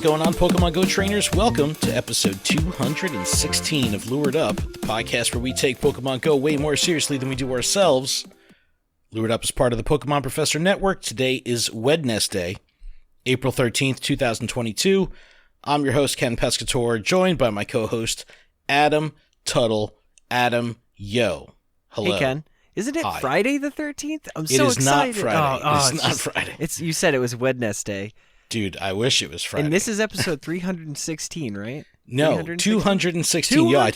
going on, Pokemon Go trainers? Welcome to episode 216 of Lured Up, the podcast where we take Pokemon Go way more seriously than we do ourselves. Lured Up is part of the Pokemon Professor Network. Today is Wednesday, April 13th, 2022. I'm your host, Ken Pescator, joined by my co-host, Adam Tuttle. Adam, yo. Hello. Hey, Ken. Isn't it Friday the 13th? I'm so excited. It is not Friday. It's not Friday. You said it was Wednesday. Dude, I wish it was Friday. And this is episode 316, right? No, 216. Yeah, I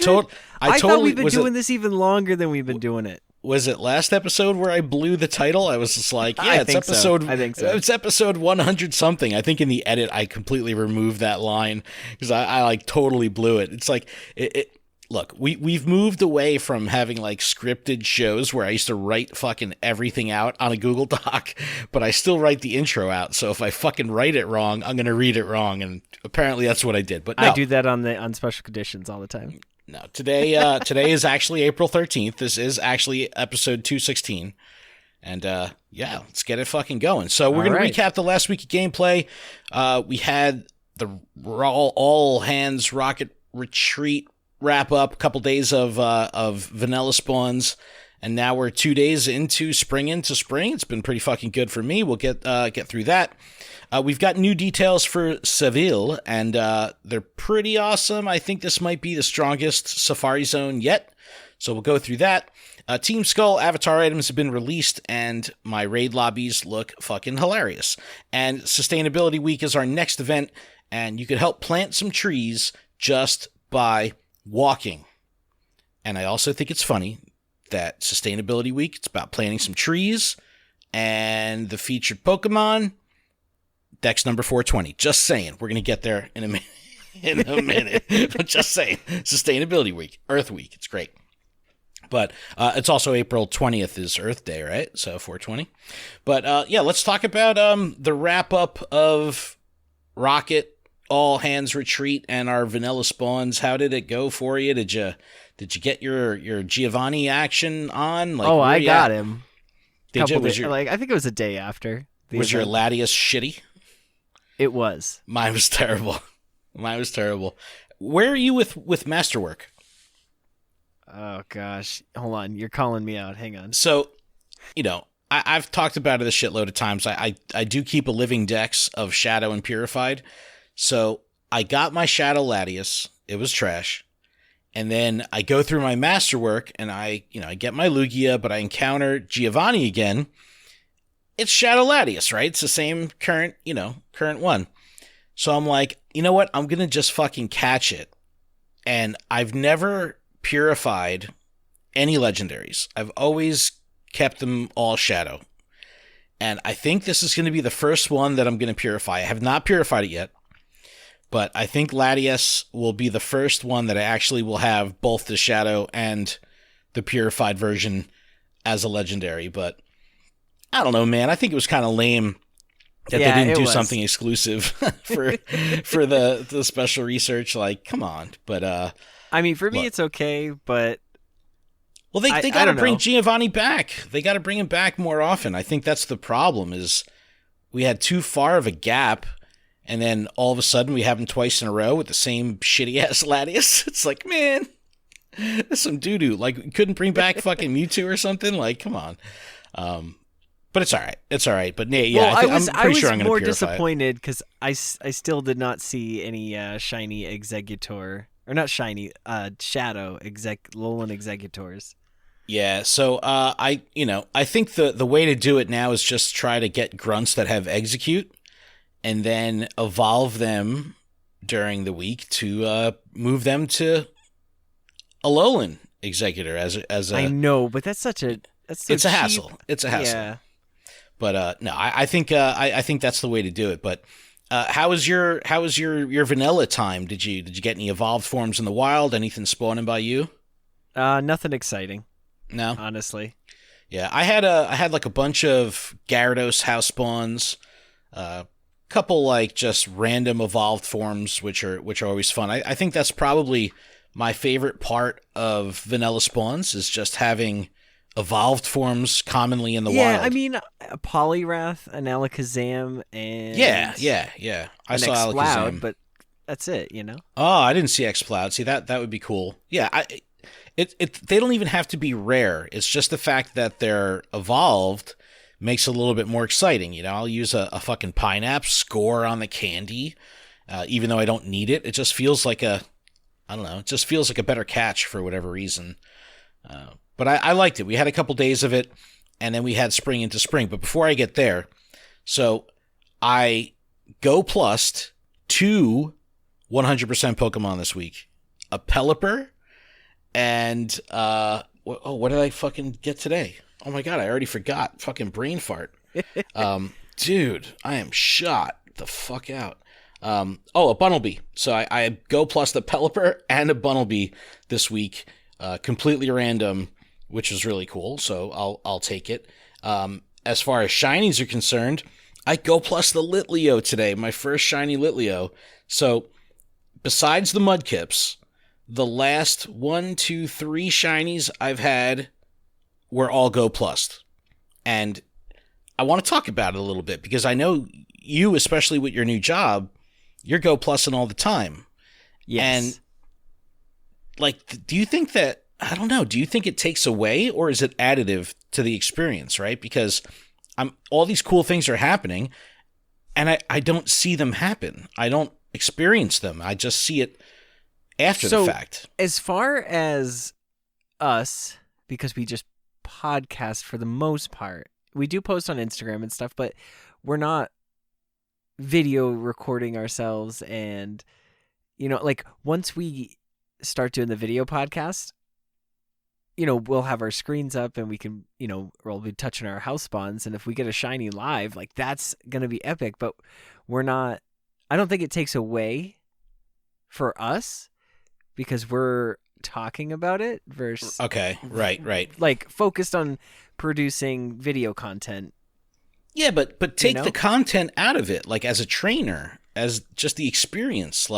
thought we've been doing this even longer than we've been doing it. Was it last episode where I blew the title? I was just like, yeah, it's episode. I think so. It's episode 100 something. I think in the edit I completely removed that line because I like totally blew it. It's like Look, we've moved away from having like scripted shows where I used to write fucking everything out on a Google Doc, but I still write the intro out. So if I fucking write it wrong, I'm gonna read it wrong, and apparently that's what I did. But no. I do that on special conditions all the time. No, today is actually April 13th. This is actually episode 216, and yeah, let's get it fucking going. So we're gonna recap the last week of gameplay. We had the all hands rocket retreat wrap up, a couple days of vanilla spawns, and now we're 2 days into spring. It's been pretty fucking good for me. We'll get through that. We've got new details for Seville, and they're pretty awesome. I think this might be the strongest Safari Zone yet, so we'll go through that. Team Skull avatar items have been released, and my raid lobbies look fucking hilarious. And Sustainability Week is our next event, and you could help plant some trees just by walking. And I also think it's funny that Sustainability Week, it's about planting some trees, and the featured Pokemon, Dex number 420. Just saying. We're going to get there in a minute. But just saying. Sustainability Week, Earth Week. It's great. But it's also April 20th is Earth Day, right? So 420. But yeah, let's talk about the wrap-up of Rocket all hands retreat and our vanilla spawns. How did it go for you? Did you get your Giovanni action on? Like, I got him. Did you? I think it was a day after. Was your Latias shitty? It was. Mine was terrible. Where are you with Masterwork? Oh gosh, hold on. You're calling me out. Hang on. So, I've talked about it a shitload of times. I do keep a living dex of Shadow and Purified. So I got my Shadow Latias. It was trash. And then I go through my Masterwork and I get my Lugia, but I encounter Giovanni again. It's Shadow Latias, right? It's the same current one. So I'm like, you know what? I'm going to just fucking catch it. And I've never purified any legendaries. I've always kept them all Shadow. And I think this is going to be the first one that I'm going to purify. I have not purified it yet. But I think Latias will be the first one that I actually will have both the Shadow and the Purified version as a legendary. But I don't know, man. I think it was kind of lame that they didn't do something exclusive for the special research. Like, come on. But I mean, for me, it's okay. But well, they got to bring Giovanni back. They got to bring him back more often. I think that's the problem. Is we had too far of a gap. And then all of a sudden we have him twice in a row with the same shitty-ass Latias. It's like, man, that's some doo-doo. Like, couldn't bring back fucking Mewtwo or something? Like, come on. But it's all right. But yeah, I'm pretty sure I'm going to purify it. I was more disappointed because I still did not see any shiny Executor. Or not shiny, Shadow Alolan Executors. Yeah, so I think the way to do it now is just try to get grunts that have Execute. And then evolve them during the week to move them to Alolan Executor as a. I know, but that's it's a hassle. It's a hassle. Yeah. But no, I think that's the way to do it. But how was your vanilla time? Did you get any evolved forms in the wild? Anything spawning by you? Nothing exciting. No, honestly. Yeah, I had like a bunch of Gyarados house spawns. Couple like just random evolved forms, which are always fun. I think that's probably my favorite part of vanilla spawns is just having evolved forms commonly in the wild. Yeah, I mean, a Poliwrath, an Alakazam, and yeah. I saw Alakazam, but that's it. Oh, I didn't see Exploud. See that would be cool. Yeah, they don't even have to be rare. It's just the fact that they're evolved makes it a little bit more exciting. I'll use a fucking Pineapple score on the candy, even though I don't need it. It just feels like I don't know. It just feels like a better catch for whatever reason. But I liked it. We had a couple days of it, and then we had spring into spring. But before I get there, so I Go Plussed 2 100% Pokemon this week. A Pelipper, and what did I fucking get today? Oh my god, I already forgot. Fucking brain fart. Dude, I am shot the fuck out. A Bunnelby. So I Go Plus the Pelipper and a Bunnelby this week. Completely random, which is really cool. So I'll take it. As far as shinies are concerned, I Go Plus the Litleo today. My first shiny Litleo. So besides the Mudkips, the last 1, 2, 3 shinies I've had were all Go Plus. And I want to talk about it a little bit because I know you, especially with your new job, you're Go Plussing all the time. Yes. And do you think that, I don't know, do you think it takes away or is it additive to the experience, right? Because all these cool things are happening and I don't see them happen. I don't experience them. I just see it after the fact. As far as us, because we just podcast for the most part, we do post on Instagram and stuff, but we're not video recording ourselves. And, once we start doing the video podcast, we'll have our screens up and we can, we'll be touching our house spawns. And if we get a shiny live, that's going to be epic. But I don't think it takes away for us because we're talking about it versus. Okay, right. Focused on producing video content. Yeah, but take the content out of it, as a trainer, as just the experience.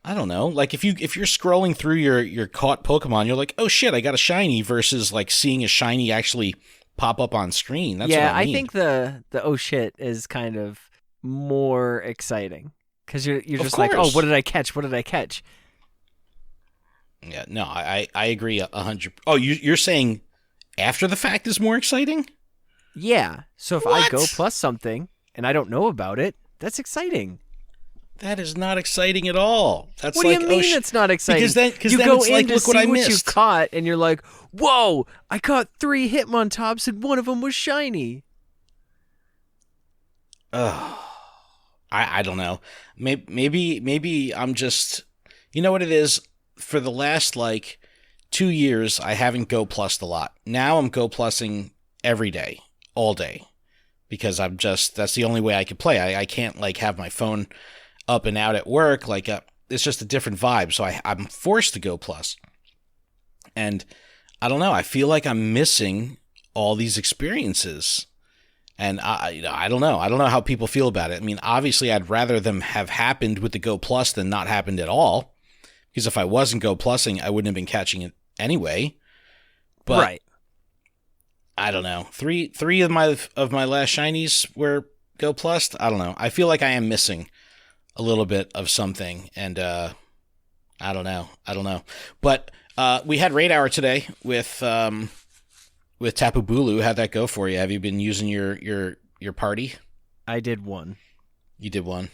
I don't know. If you're scrolling through your caught Pokemon, you're like, oh shit, I got a shiny, versus seeing a shiny actually pop up on screen. That's what I mean. I think the oh shit is kind of more exciting because you're just like, oh, what did I catch? What did I catch? Yeah, no, I agree 100. Oh, you're saying after the fact is more exciting? Yeah. So if I Go Plus something and I don't know about it, that's exciting. That is not exciting at all. That's what do you mean it's not exciting? Because you then go it's in to look what I see what missed. you caught, and you're like, whoa, I caught 3 Hitmontops and one of them was shiny. I don't know. Maybe I'm just, you know what it is? For the last 2 years, I haven't Go Plussed a lot. Now I'm Go Plussing every day, all day, because that's the only way I can play. I can't have my phone up and out at work. It's just a different vibe. So I'm forced to Go Plus. And I don't know. I feel like I'm missing all these experiences. And I don't know. I don't know how people feel about it. I mean, obviously, I'd rather them have happened with the Go Plus than not happened at all. Because if I wasn't Go Plussing, I wouldn't have been catching it anyway. But right. I don't know. Three of my last shinies were Go Plussed. I don't know. I feel like I am missing a little bit of something, and I don't know. But we had Raid Hour today with Tapu Bulu. How'd that go for you? Have you been using your party? I did one. You did one.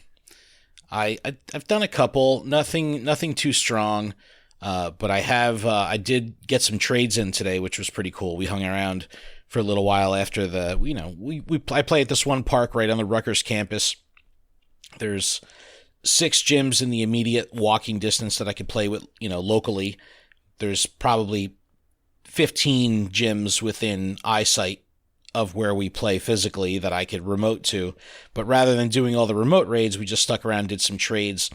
I've done a couple. Nothing too strong. But I did get some trades in today, which was pretty cool. We hung around for a little while after I play at this one park right on the Rutgers campus. There's 6 gyms in the immediate walking distance that I could play with, locally. There's probably 15 gyms within eyesight of where we play physically that I could remote to. But rather than doing all the remote raids, we just stuck around and did some trades.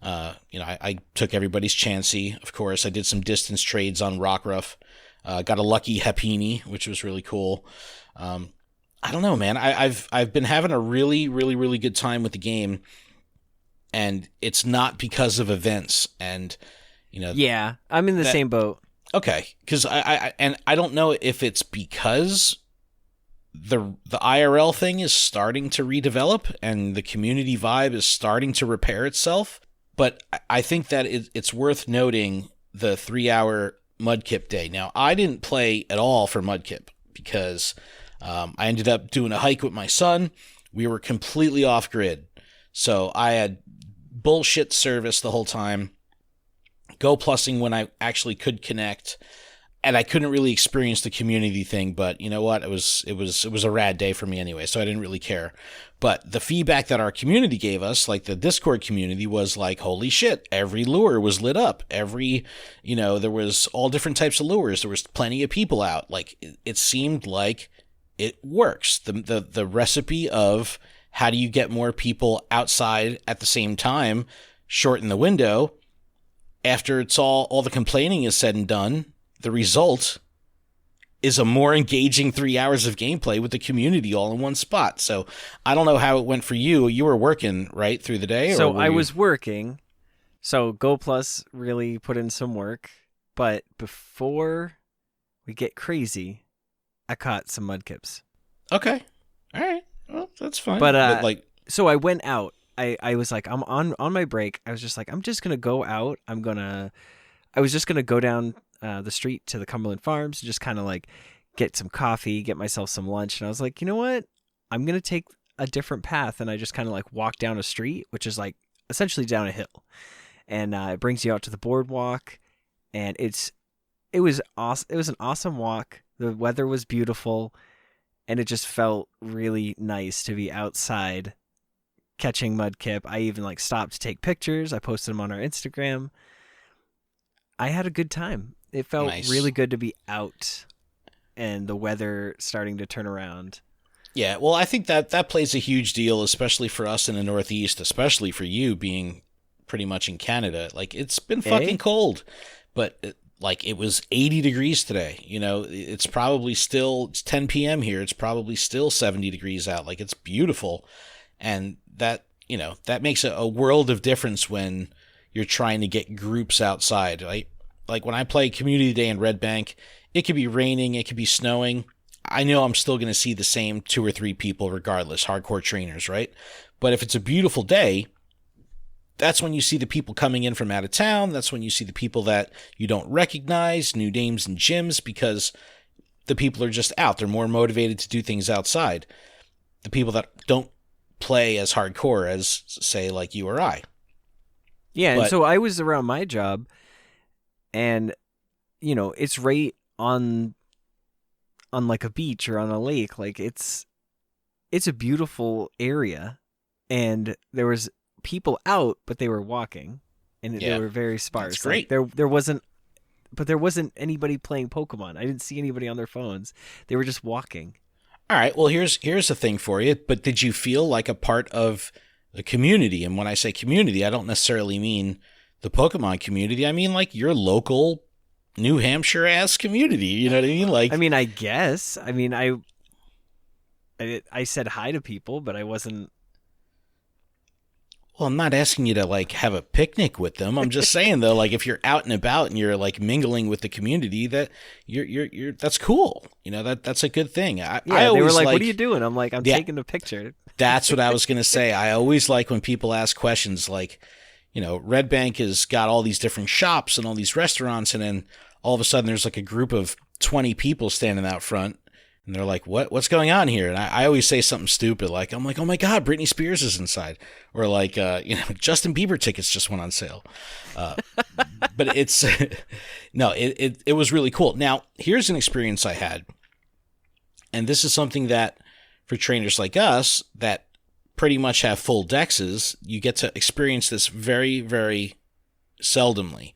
I took everybody's Chansey, of course. I did some distance trades on Rockruff. Got a lucky Happiny, which was really cool. I don't know, man. I've been having a really, really, really good time with the game, and it's not because of events. And yeah, I'm in the same boat. Okay, because I don't know if it's because the IRL thing is starting to redevelop and the community vibe is starting to repair itself, but I think that it's worth noting the 3-hour Mudkip day. Now, I didn't play at all for Mudkip because I ended up doing a hike with my son. We were completely off grid, so I had bullshit service the whole time. Go plussing when I actually could connect, and I couldn't really experience the community thing. But you know what? It was a rad day for me anyway, so I didn't really care. But the feedback that our community gave us, like the Discord community, was like, "Holy shit! Every lure was lit up. There was all different types of lures. There was plenty of people out. Like it seemed like it works. The recipe of how do you get more people outside at the same time, shorten the window." After it's all the complaining is said and done, the result is a more engaging 3 hours of gameplay with the community all in one spot. So I don't know how it went for you. You were working, right, through the day? So I was working. So Go Plus really put in some work. But before we get crazy, I caught some Mudkips. Okay. All right. Well, that's fine. But so I went out. I was like, I'm on my break. I was just like, I'm just going to go out. I was just going to go down the street to the Cumberland Farms, just kind of like get some coffee, get myself some lunch. And I was like, you know what? I'm going to take a different path. And I just kind of like walk down a street, which is like essentially down a hill. And it brings you out to the boardwalk. And it was awesome. It was an awesome walk. The weather was beautiful. And it just felt really nice to be outside catching Mudkip. I even like stopped to take pictures. I posted them on our Instagram. I had a good time. It felt really good to be out and the weather starting to turn around. Yeah, well, I think that plays a huge deal, especially for us in the Northeast, especially for you being pretty much in Canada. Like, it's been fucking cold, but it was 80 degrees today. You know, it's probably still, it's 10 p.m. here. It's probably still 70 degrees out. Like, it's beautiful. And that makes a world of difference when you're trying to get groups outside, right? Like when I play Community Day in Red Bank, it could be raining, it could be snowing. I know I'm still going to see the same 2 or 3 people regardless, hardcore trainers, right? But if it's a beautiful day, that's when you see the people coming in from out of town. That's when you see the people that you don't recognize, new names and gyms, because the people are just out. They're more motivated to do things outside. The people that don't play as hardcore as, say, like you or I. Yeah, and so I was around my job, and, you know, it's right on like a beach or on a lake. Like, it's a beautiful area, and there was people out, but they were walking, and they were very sparse. That's great. Like, there wasn't anybody playing Pokemon. I didn't see anybody on their phones. They were just walking. All right, well, here's the thing for you. But did you feel like a part of the community? And when I say community, I don't necessarily mean the Pokemon community. I mean like your local New Hampshire ass community. You know what I mean? Like, I mean, I guess. I mean, I said hi to people, but I wasn't. Well, I'm not asking you to like have a picnic with them. I'm just saying though, like if you're out and about and you're like mingling with the community, that you're that's cool. You know, that's a good thing. I they always were like, "What are you doing?" I'm like, "I'm taking a picture." That's what I was gonna say. I always like when people ask questions like, you know, Red Bank has got all these different shops and all these restaurants, and then all of a sudden there's like a group of 20 people standing out front. And they're like, what's going on here? And I always say something stupid, like, I'm like, oh my God, Britney Spears is inside. Or like, Justin Bieber tickets just went on sale. But it's, no, it was really cool. Now, here's an experience I had. And this is something that for trainers like us that pretty much have full dexes, you get to experience this very, very seldomly.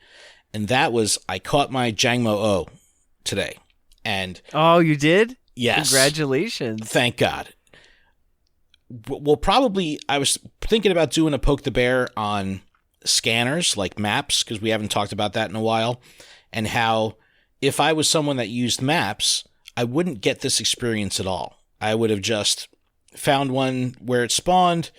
And that was, I caught my Jangmo O today. And oh, you did? Yes. Congratulations. Thank God. Well, probably I was thinking about doing a Poke the Bear on scanners like maps, because we haven't talked about that in a while, and how if I was someone that used maps, I wouldn't get this experience at all. I would have just found one where it spawned,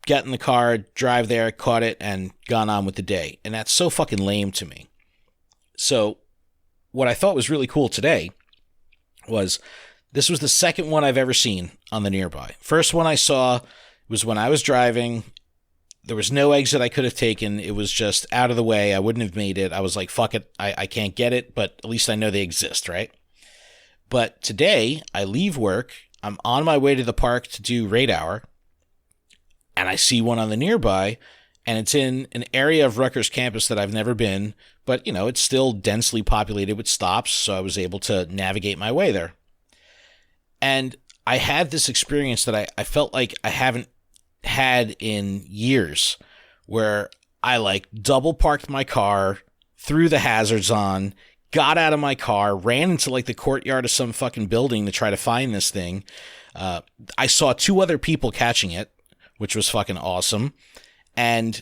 get in the car, drive there, caught it, and gone on with the day. And that's so fucking lame to me. So what I thought was really cool today was this was the second one I've ever seen on the nearby. First one I saw was when I was driving. There was no exit I could have taken. It was just out of the way. I wouldn't have made it. I was like, fuck it. I can't get it, but at least I know they exist, right? But today, I leave work. I'm on my way to the park to do raid hour, and I see one on the nearby, and it's in an area of Rutgers campus that I've never been, but, you know, it's still densely populated with stops, so I was able to navigate my way there. And I had this experience that I felt like I haven't had in years, where I like double parked my car, threw the hazards on, got out of my car, ran into like the courtyard of some fucking building to try to find this thing. I saw 2 other people catching it, which was fucking awesome. And,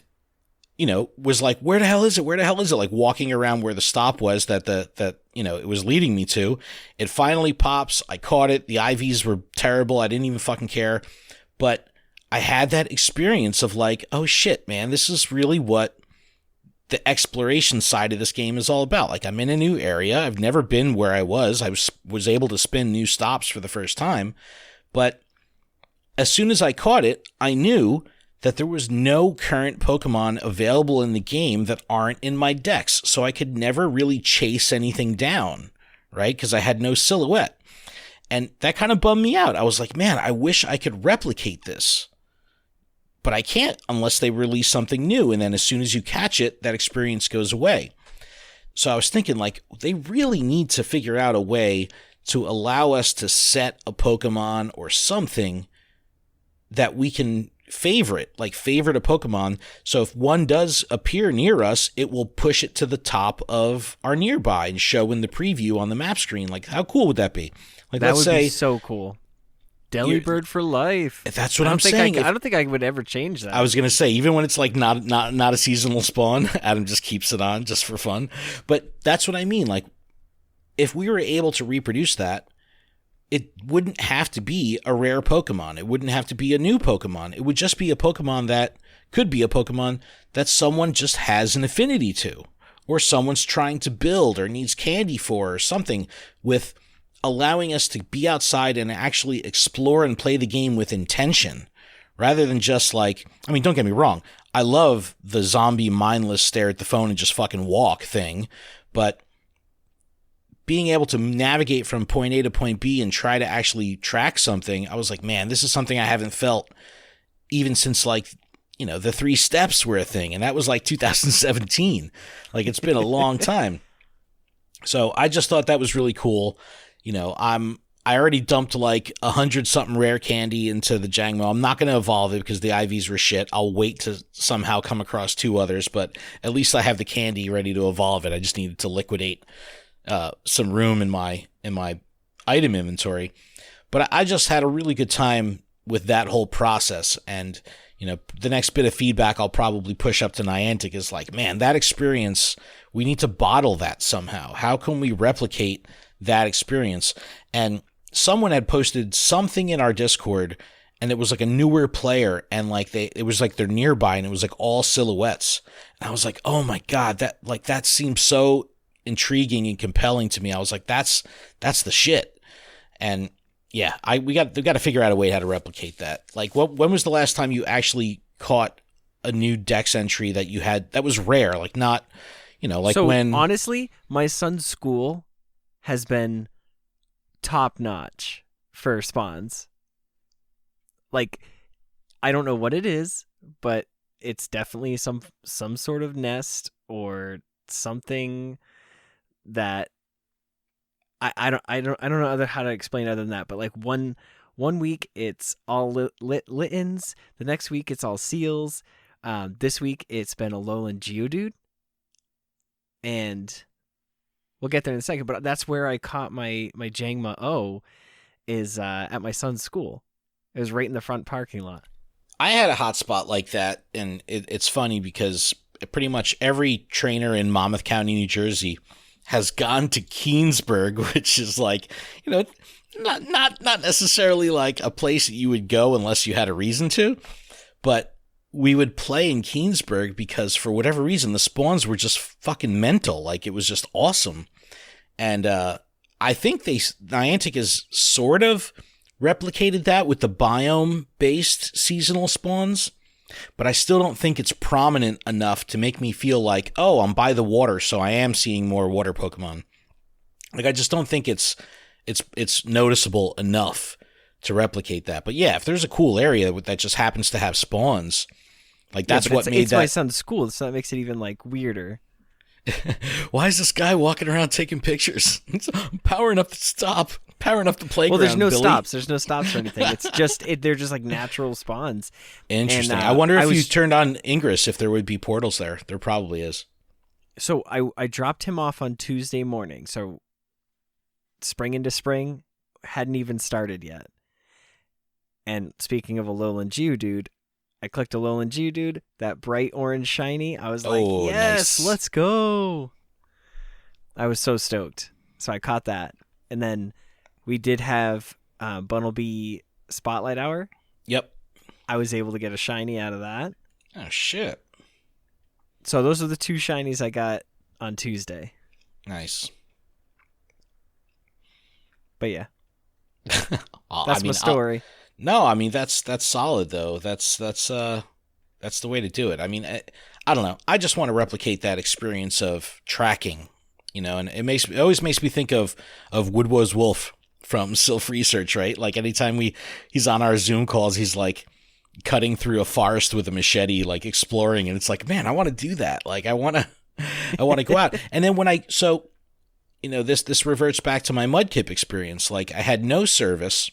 you know, was like, where the hell is it? Where the hell is it? Like walking around where the stop was that you know, it was leading me to. It finally pops. I caught it. The IVs were terrible. I didn't even fucking care. But I had that experience of like, oh shit, man, this is really what the exploration side of this game is all about. Like, I'm in a new area. I've never been where I was. I was able to spin new stops for the first time. But as soon as I caught it, I knew that there was no current Pokemon available in the game that aren't in my decks. So I could never really chase anything down, right? Because I had no silhouette. And that kind of bummed me out. I was like, man, I wish I could replicate this. But I can't unless they release something new. And then as soon as you catch it, that experience goes away. So I was thinking, like, they really need to figure out a way to allow us to set a Pokemon or something that we can favorite a Pokemon. So if one does appear near us, it will push it to the top of our nearby and show in the preview on the map screen. Like, how cool would that be? Like, that would be so cool. Delibird for life. That's what I'm saying. I don't think I would ever change that. I was going to say, even when it's like not a seasonal spawn, Adam just keeps it on just for fun. But that's what I mean. Like, if we were able to reproduce that, it wouldn't have to be a rare Pokemon. It wouldn't have to be a new Pokemon. It would just be a Pokemon that could be a Pokemon that someone just has an affinity to, or someone's trying to build or needs candy for, or something, with allowing us to be outside and actually explore and play the game with intention, rather than just like, I mean, don't get me wrong, I love the zombie mindless stare at the phone and just fucking walk thing, but being able to navigate from point A to point B and try to actually track something, I was like, man, this is something I haven't felt even since, like, you know, the 3 steps were a thing, and that was like 2017. Like, it's been a long time. So I just thought that was really cool. You know, I already dumped like 100-something rare candy into the Jangmo. I'm not going to evolve it because the IVs were shit. I'll wait to somehow come across 2 others, but at least I have the candy ready to evolve it. I just needed to liquidate some room in my item inventory. But I just had a really good time with that whole process. And, you know, the next bit of feedback I'll probably push up to Niantic is like, man, that experience, we need to bottle that somehow. How can we replicate that experience? And someone had posted something in our Discord, and it was like a newer player, and like it was like they're nearby, and it was like all silhouettes. And I was like, oh my God, that seems so intriguing and compelling to me. I was like, that's the shit. And yeah, we got to figure out a way how to replicate that. Like, when was the last time you actually caught a new Dex entry that you had that was rare? Like, not, you know, like, so when honestly, my son's school has been top notch for spawns. Like, I don't know what it is, but it's definitely some sort of nest or something that I don't know how to explain other than that. But like one week it's all Littens, the next week it's all seals. This week it's been a Alolan Geodude, and we'll get there in a second, but that's where I caught my Jangma O, is at my son's school. It was right in the front parking lot. I had a hot spot like that, and it's funny because pretty much every trainer in Monmouth County, New Jersey, has gone to Keansburg, which is like, you know, not necessarily like a place that you would go unless you had a reason to, but we would play in Keansburg because for whatever reason the spawns were just fucking mental. Like, it was just awesome. And I think Niantic has sort of replicated that with the biome-based seasonal spawns, but I still don't think it's prominent enough to make me feel like, oh, I'm by the water, so I am seeing more water Pokemon. Like, I just don't think it's noticeable enough to replicate that. But yeah, if there's a cool area that just happens to have spawns, like that's what made that. It's my son's school, so that makes it even like weirder. Why is this guy walking around taking pictures? I'm powering up the playground. Well, there's no Billy. stops. There's no stops or anything. It's just they're just like natural spawns. Interesting. And, I wonder if you turned on Ingress, if there would be portals there. There probably is. So I dropped him off on Tuesday morning. So spring into spring hadn't even started yet. And speaking of Alolan Geodude, I clicked Alolan Geodude, that bright orange shiny. I was like, yes, nice. Let's go. I was so stoked. So I caught that. And then we did have Bunnelby Spotlight Hour. Yep. I was able to get a shiny out of that. Oh, shit. So those are the 2 shinies I got on Tuesday. Nice. But yeah. That's my story. No, I mean that's solid though. That's the way to do it. I mean, I don't know. I just want to replicate that experience of tracking, and it always makes me think of Woodwose Wolf from Sylph Research, right? Like anytime he's on our Zoom calls, he's like cutting through a forest with a machete, like exploring, and it's like, man, I want to do that. Like I want to go out. And then this reverts back to my Mudkip experience. Like I had no service.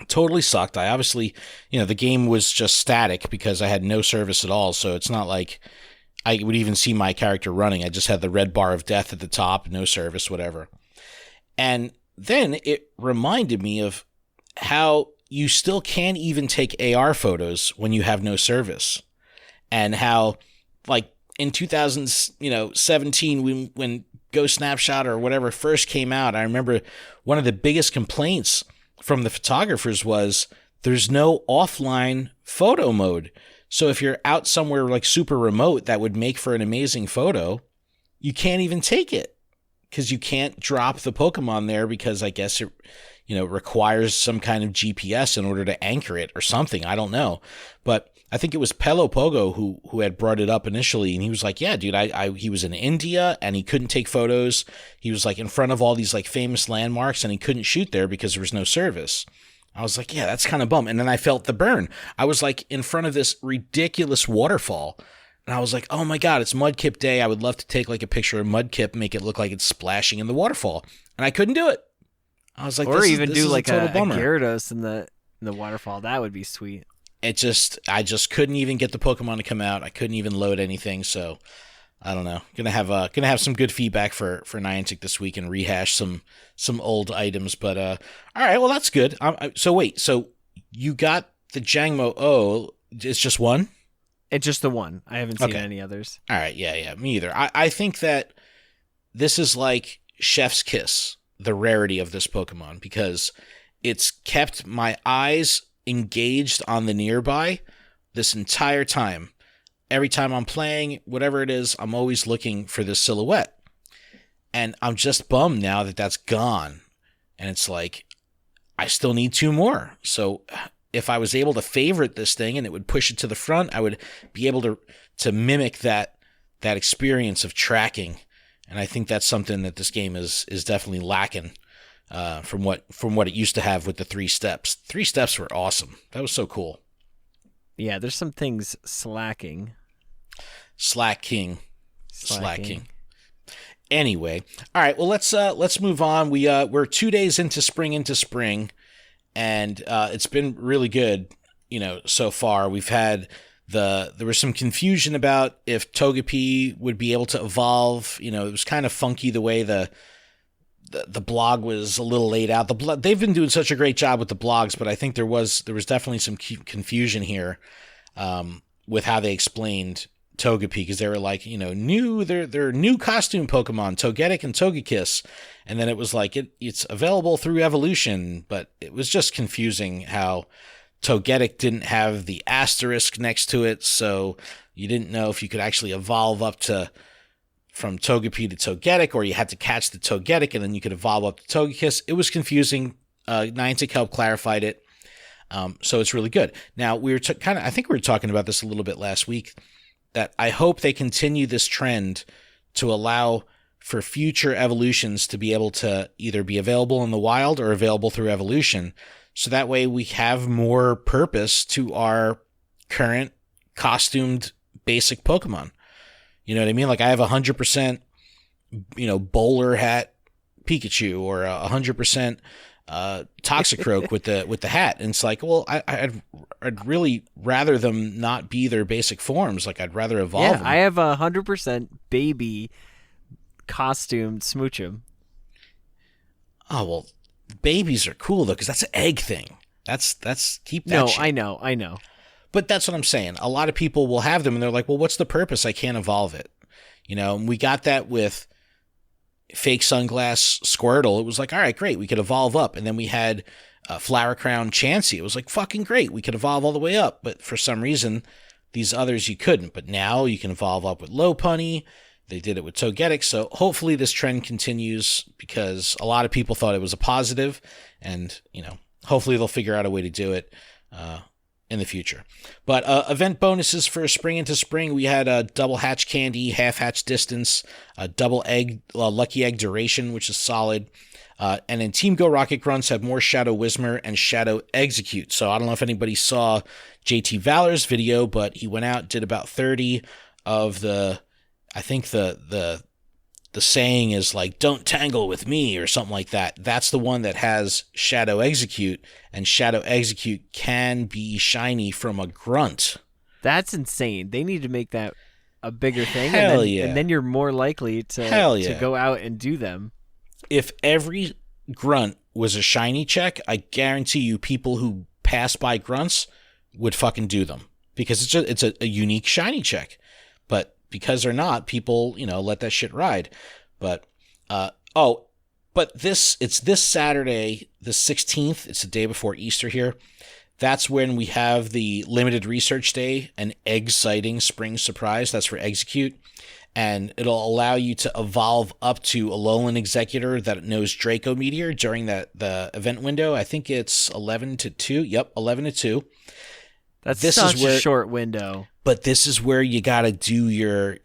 Totally sucked. I obviously, the game was just static because I had no service at all. So it's not like I would even see my character running. I just had the red bar of death at the top, no service, whatever. And then it reminded me of how you still can't even take AR photos when you have no service. And how, like, in 2017, when Go Snapshot or whatever first came out, I remember one of the biggest complaints from the photographers was there's no offline photo mode. So if you're out somewhere like super remote that would make for an amazing photo, you can't even take it because you can't drop the Pokemon there because I guess it, requires some kind of GPS in order to anchor it or something. I don't know. But I think it was Pelo Pogo who had brought it up initially, and he was like, yeah, dude, he was in India and he couldn't take photos. He was like in front of all these like famous landmarks and he couldn't shoot there because there was no service. I was like, yeah, that's kind of bum. And then I felt the burn. I was like in front of this ridiculous waterfall and I was like, oh my God, it's Mudkip Day. I would love to take like a picture of Mudkip, make it look like it's splashing in the waterfall. And I couldn't do it. I was like, or even do like a Gyarados in the waterfall. That would be sweet. I just couldn't even get the Pokemon to come out. I couldn't even load anything. So I don't know. Gonna have some good feedback for Niantic this week and rehash some old items. But all right, well that's good. So you got the Jangmo O? It's just one? It's just the one. I haven't seen any others. All right, yeah, me either. I think that this is like Chef's Kiss, the rarity of this Pokemon, because it's kept my eyes engaged on the nearby this entire time. Every time I'm playing, whatever it is, I'm always looking for this silhouette. And I'm just bummed now that that's gone. And it's like, I still need 2 more. So if I was able to favorite this thing and it would push it to the front, I would be able to mimic that experience of tracking. And I think that's something that this game is definitely lacking. From what it used to have with the 3 steps. 3 steps were awesome. That was so cool. Yeah, there's some things slacking. Slacking. Anyway, all right. Well, let's move on. We're 2 days into spring, and it's been really good. So far we've had there was some confusion about if Togepi would be able to evolve. It was kind of funky the way the blog was a little laid out. They've been doing such a great job with the blogs, but I think there was definitely some confusion here with how they explained Togepi, because they were like, they're new costume Pokemon, Togetic and Togekiss, and then it was like it's available through evolution, but it was just confusing how Togetic didn't have the asterisk next to it, so you didn't know if you could actually evolve up to from Togepi to Togetic, or you had to catch the Togetic and then you could evolve up to Togekiss. It was confusing. Niantic helped clarified it. So it's really good. Now, we were I think we were talking about this a little bit last week, that I hope they continue this trend to allow for future evolutions to be able to either be available in the wild or available through evolution. So that way we have more purpose to our current costumed basic Pokemon. You know what I mean? Like I have 100%, bowler hat Pikachu, or 100% Toxicroak with the hat. And it's like, well, I'd really rather them not be their basic forms. Like I'd rather evolve them. I have 100% baby costumed Smoochum. Oh, well, babies are cool though, because that's an egg thing. That's keep that shit. I know. But that's what I'm saying. A lot of people will have them and they're like, well, what's the purpose? I can't evolve it. And we got that with Fake Sunglass Squirtle. It was like, all right, great. We could evolve up. And then we had Flower Crown Chansey. It was like, fucking great. We could evolve all the way up. But for some reason, these others you couldn't. But now you can evolve up with Lopunny. They did it with Togetic. So hopefully this trend continues, because a lot of people thought it was a positive. And, hopefully they'll figure out a way to do it in the future. But event bonuses for spring into spring, we had a double hatch candy, half hatch distance, a double egg, lucky egg duration, which is solid. And then Team Go Rocket Grunts have more Shadow Whismur and Shadow Execute. So I don't know if anybody saw JT Valor's video, but he went out, did about 30 of I think the saying is like, don't tangle with me or something like that. That's the one that has Shadow Execute, and Shadow Execute can be shiny from a grunt. That's insane. They need to make that a bigger thing. And then you're more likely to go out and do them. If every grunt was a shiny check, I guarantee you people who pass by grunts would fucking do them, because it's a unique shiny check. But because they're not, people, let that shit ride. But, it's this Saturday, the 16th. It's the day before Easter here. That's when we have the limited research day, an egg sighting spring surprise. That's for Execute. And it'll allow you to evolve up to Alolan Executor that knows Draco Meteor during the event window. I think it's 11 to 2. Yep, 11 to 2. That's such a short window. But this is where you got to do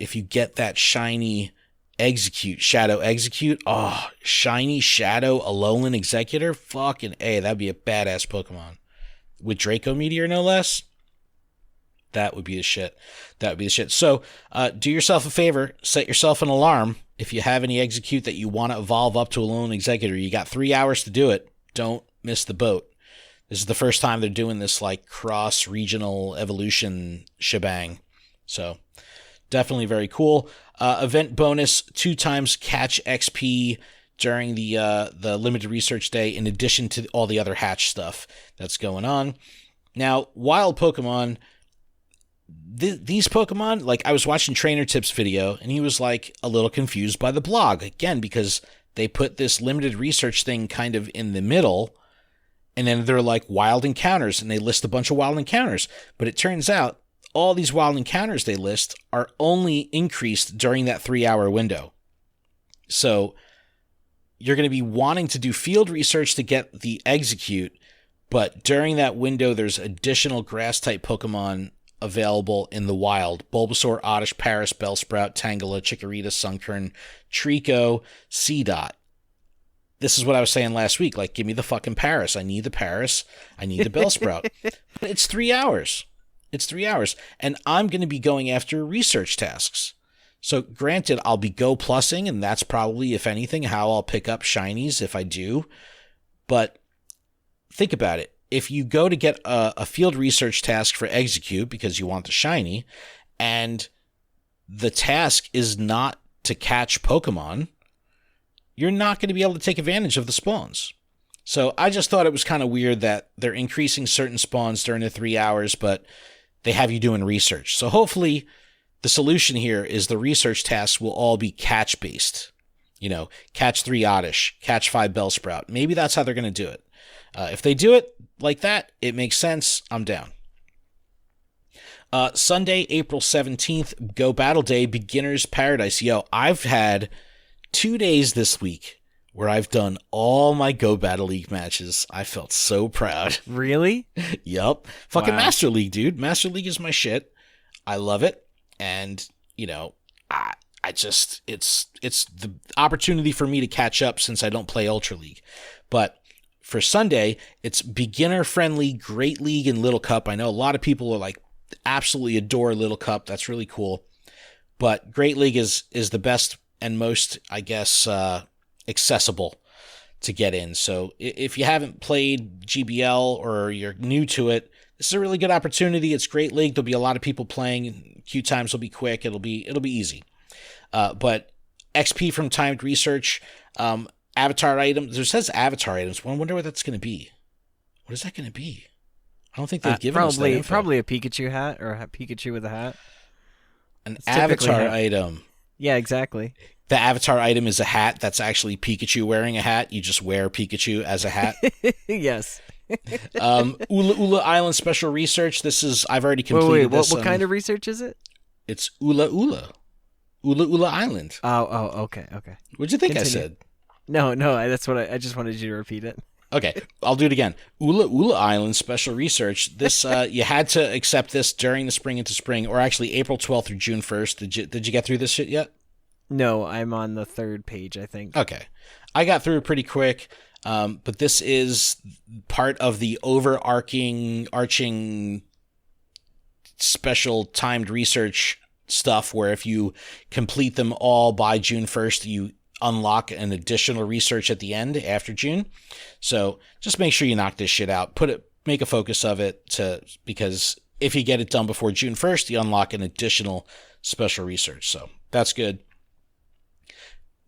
if you get that shiny Shadow Execute, shiny Shadow Alolan Executor, fucking A, that'd be a badass Pokemon. With Draco Meteor, no less. That would be the shit. So, do yourself a favor, set yourself an alarm. If you have any Execute that you want to evolve up to Alolan Executor, you got 3 hours to do it. Don't miss the boat. This is the first time they're doing this like cross-regional evolution shebang. So definitely very cool. Event bonus, 2 times catch XP during the limited research day, in addition to all the other hatch stuff that's going on. Now, wild Pokemon, these Pokemon, like I was watching Trainer Tip's video, and he was like a little confused by the blog. Again, because they put this limited research thing kind of in the middle, and then they're like wild encounters, and they list a bunch of wild encounters. But it turns out all these wild encounters they list are only increased during that 3-hour window. So you're going to be wanting to do field research to get the Execute, but during that window, there's additional grass-type Pokemon available in the wild. Bulbasaur, Oddish, Paris, Bellsprout, Tangela, Chikorita, Sunkern, Trico, Seedot. This is what I was saying last week. Like, give me the fucking Paris. I need the Paris. I need the Bellsprout. But it's 3 hours. And I'm going to be going after research tasks. So granted, I'll be Go Plussing, and that's probably, if anything, how I'll pick up shinies if I do. But think about it. If you go to get a field research task for Execute because you want the shiny, and the task is not to catch Pokemon, you're not going to be able to take advantage of the spawns. So I just thought it was kind of weird that they're increasing certain spawns during the 3 hours, but they have you doing research. So hopefully the solution here is the research tasks will all be catch-based. Catch 3 Oddish, catch 5 Bellsprout. Maybe that's how they're going to do it. If they do it like that, it makes sense. I'm down. Sunday, April 17th, Go Battle Day, Beginner's Paradise. Yo, I've had 2 days this week where I've done all my Go Battle League matches. I felt so proud. Really? Yup. Fucking Wow. Master League, dude. Master League is my shit. I love it. And, I just, it's the opportunity for me to catch up since I don't play Ultra League. But for Sunday, it's beginner-friendly Great League and Little Cup. I know a lot of people are like, absolutely adore Little Cup. That's really cool. But Great League is the best and most, I guess, accessible to get in. So if you haven't played GBL or you're new to it, this is a really good opportunity. It's Great League. There'll be a lot of people playing. Queue times will be quick. It'll be easy. But XP from timed research, avatar items. There says avatar items. Well, I wonder what that's going to be. What is that going to be? I don't think they've given us that info. Probably a Pikachu hat or a Pikachu with a hat. An avatar item. Yeah, exactly. The avatar item is a hat that's actually Pikachu wearing a hat. You just wear Pikachu as a hat. Yes. Ula Ula Island Special Research. I've already completed this. What kind of research is it? It's Ula Ula. Ula Ula Island. Oh, okay. What'd you think Continue. I said? No, that's what I just wanted you to repeat it. Okay, I'll do it again. Ula Ula Island Special Research. This you had to accept this during the spring into spring, or actually April 12th through June 1st. Did you get through this shit yet? No, I'm on the third page, I think. Okay, I got through it pretty quick. But this is part of the arching special timed research stuff, where if you complete them all by June 1st, you unlock an additional research at the end after June. So just make sure you knock this shit out. Make a focus of it because if you get it done before June 1st, you unlock an additional special research. So that's good.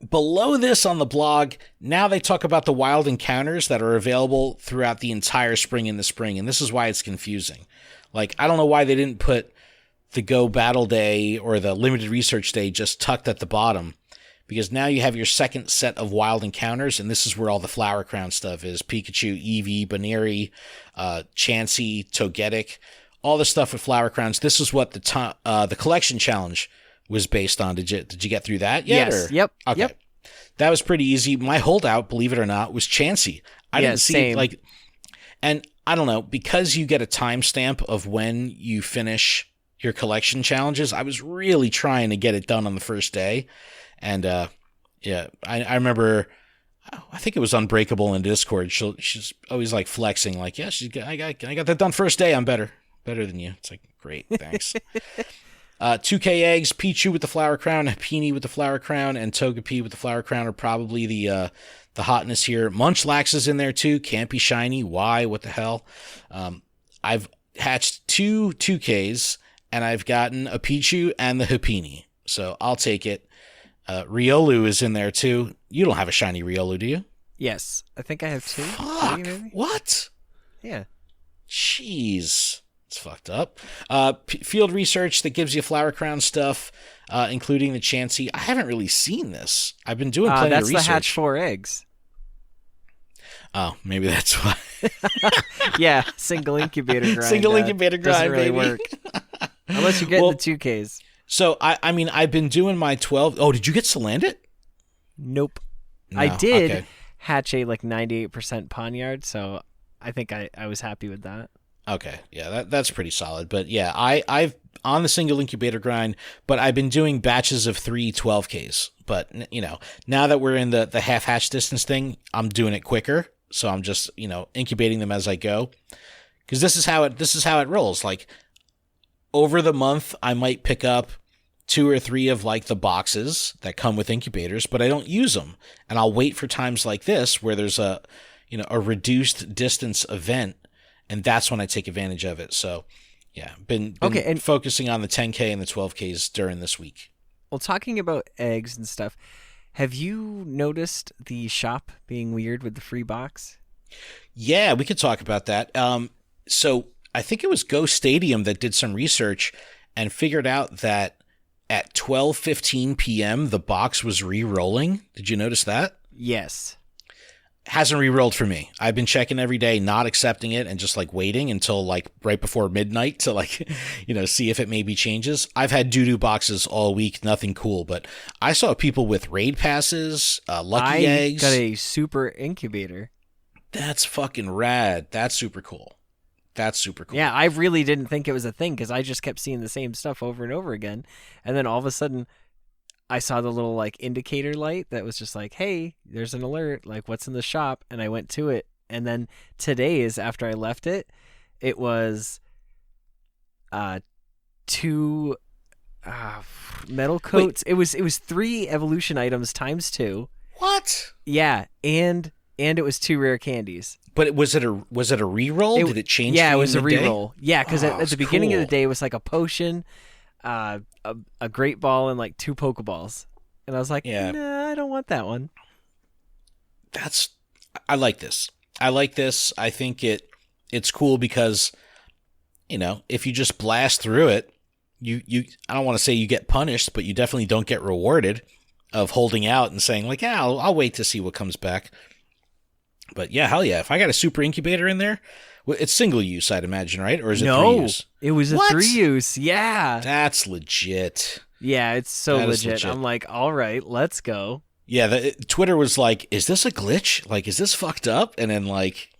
Below this on the blog, now they talk about the wild encounters that are available throughout the entire spring in the spring. And this is why it's confusing. Like, I don't know why they didn't put the Go Battle Day or the Limited Research Day just tucked at the bottom. Because now you have your second set of wild encounters, and this is where all the Flower Crown stuff is. Pikachu, Eevee, Baneri, Chansey, Togetic, all the stuff with Flower Crowns. This is what the collection challenge was based on. Did you get through that yet? Yes. Or? Yep. Okay. Yep. That was pretty easy. My holdout, believe it or not, was Chansey. I didn't see same. it, and I don't know, because you get a timestamp of when you finish your collection challenges, I was really trying to get it done on the first day. And, I remember, I think it was Unbreakable in Discord. She's always like flexing, like, yeah, I got that done first day. I'm better than you. It's like, great. Thanks. 2K eggs, Pichu with the Flower Crown, Happiny with the Flower Crown, and Togepi with the Flower Crown are probably the hotness here. Munchlax is in there too. Can't be shiny. Why? What the hell? I've hatched 2Ks, and I've gotten a Pichu and the Happiny. So I'll take it. Riolu is in there too. You don't have a shiny Riolu, do you? Yes. I think I have 2. Fuck. 3 maybe? What? Yeah. Jeez. It's fucked up. Field research that gives you Flower Crown stuff, including the Chansey. I haven't really seen this. I've been doing plenty of research. That's the hatch 4 eggs. Oh, maybe that's why. Yeah, single incubator grind. Single incubator grind, doesn't really baby. work. Unless you get the 2Ks. So, I mean, I've been doing my 12. Oh, did you get Salandit? Nope. No, I did okay. hatch a 98% Poniard, so I think I was happy with that. Okay, yeah, that's pretty solid. But yeah, I've on the single incubator grind, but I've been doing batches of 3 12Ks. But, now that we're in the half hatch distance thing, I'm doing it quicker. So I'm just, incubating them as I go. Because this is how it rolls. Like, over the month, I might pick up 2 or 3 of like the boxes that come with incubators, but I don't use them. And I'll wait for times like this where there's a reduced distance event, and that's when I take advantage of it. So yeah, been and focusing on the 10K and the 12Ks during this week. Well, talking about eggs and stuff, have you noticed the shop being weird with the free box? Yeah, we could talk about that. So I think it was Go Stadium that did some research and figured out that at 12:15 p.m. the box was re-rolling. Did you notice that? Yes. Hasn't re-rolled for me. I've been checking every day, not accepting it, and just like waiting until like right before midnight to like, see if it maybe changes. I've had doo-doo boxes all week, nothing cool, but I saw people with raid passes, lucky eggs. I got a super incubator. That's fucking rad. That's super cool. Yeah, I really didn't think it was a thing because I just kept seeing the same stuff over and over again. And then all of a sudden, I saw the little like indicator light that was just like, hey, there's an alert, like what's in the shop? And I went to it. And then today is after I left it, it was 2 metal coats. Wait. It was 3 evolution items times 2. What? Yeah, and it was 2 rare candies. But was it a reroll? Did it change? Yeah, it was a reroll. Yeah, because at the beginning of the day it was like a potion, a great ball, and like 2 Pokeballs. And I was like, nah, I don't want that one. I like this. I think it's cool because, if you just blast through it, you I don't want to say you get punished, but you definitely don't get rewarded of holding out and saying like, yeah, I'll wait to see what comes back. But yeah, hell yeah. If I got a super incubator in there, it's single use, I'd imagine, right? Or is it 3 use? It was a 3 use. Yeah. That's legit. Yeah, it's so legit. I'm like, all right, let's go. Yeah, Twitter was like, is this a glitch? Like, is this fucked up? And then like,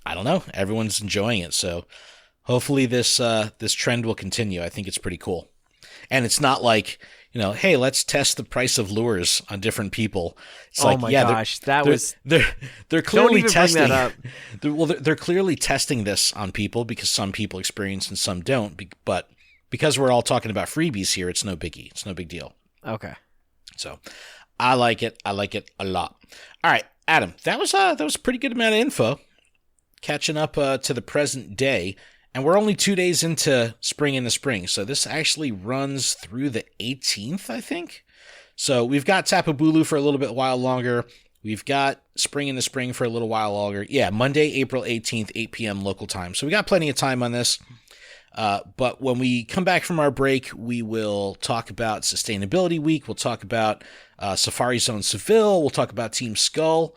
I don't know. Everyone's enjoying it. So hopefully this trend will continue. I think it's pretty cool. And it's not like, hey, let's test the price of lures on different people. It's like, my gosh, they're clearly testing. Bring that up. They're clearly testing this on people because some people experience and some don't. But because we're all talking about freebies here, it's no biggie. It's no big deal. Okay. So I like it. I like it a lot. All right, Adam, that was a pretty good amount of info. Catching up to the present day. And we're only 2 days into Spring in the Spring, so this actually runs through the 18th, I think. So we've got Tapu Bulu for a little bit while longer. We've got Spring in the Spring for a little while longer. Yeah, Monday, April 18th, 8 p.m. local time. So we got plenty of time on this. But when we come back from our break, we will talk about Sustainability Week. We'll talk about Safari Zone Seville. We'll talk about Team Skull.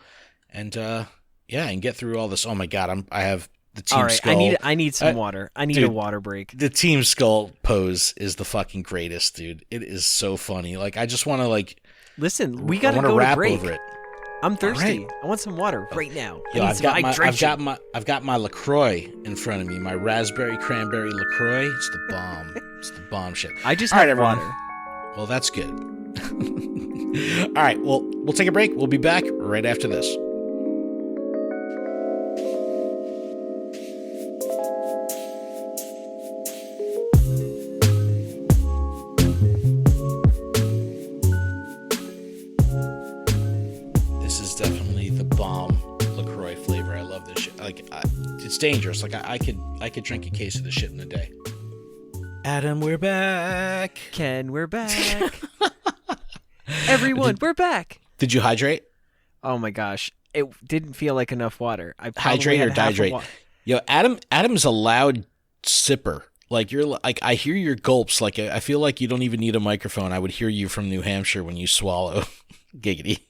And and get through all this. Oh my God, I have... The Team Skull. I need some water. I need a water break. The Team Skull pose is the fucking greatest, dude. It is so funny. Like, I just want to like listen. We gotta go to break. Over it. I'm thirsty. Right. I want some water right now. Yo, I've got my LaCroix in front of me. My raspberry cranberry LaCroix. It's the bomb. It's the bomb shit. I just have water. Well, that's good. All right. Well, we'll take a break. We'll be back right after this. It's dangerous. Like I could drink a case of this shit in a day. Adam, we're back. Ken, we're back. Everyone, we're back. Did you hydrate? Oh my gosh, it didn't feel like enough water. I hydrate or dehydrate. Yo, Adam's a loud sipper. Like you're like I hear your gulps. Like I feel like you don't even need a microphone. I would hear you from New Hampshire when you swallow. Giggity.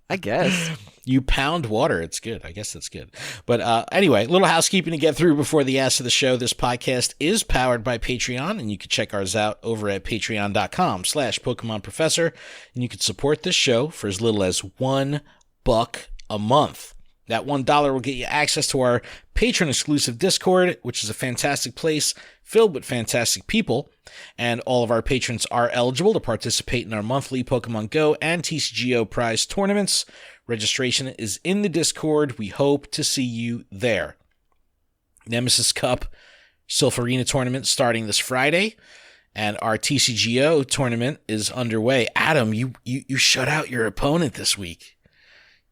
I guess. You pound water. It's good. I guess that's good. But anyway, little housekeeping to get through before the ass of the show. This podcast is powered by Patreon, and you can check ours out over at patreon.com/Pokemon Professor. And you can support this show for as little as $1 a month. That $1 will get you access to our patron-exclusive Discord, which is a fantastic place filled with fantastic people. And all of our patrons are eligible to participate in our monthly Pokemon Go and TCGO prize tournaments. Registration is in the Discord. We hope to see you there. Nemesis Cup Silpharina tournament starting this Friday. And our TCGO tournament is underway. Adam, you shut out your opponent this week.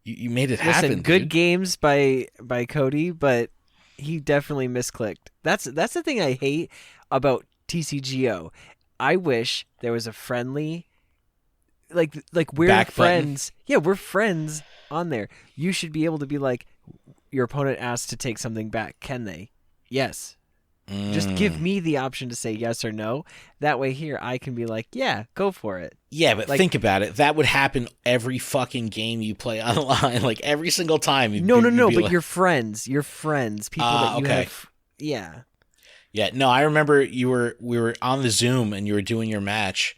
You made it happen. Listen, good games by Cody, but he definitely misclicked. That's the thing I hate about TCGO. I wish there was a friendly, like we're back friends. Button. Yeah, we're friends on there. You should be able to be like, your opponent asked to take something back. Can they? Yes. Just give me the option to say yes or no. That way here I can be like, yeah, go for it. Yeah, but think about it. That would happen every fucking game you play online. Like every single time. No, but like... your friends, people that you have. Yeah. Yeah, no, I remember we were on the Zoom and you were doing your match.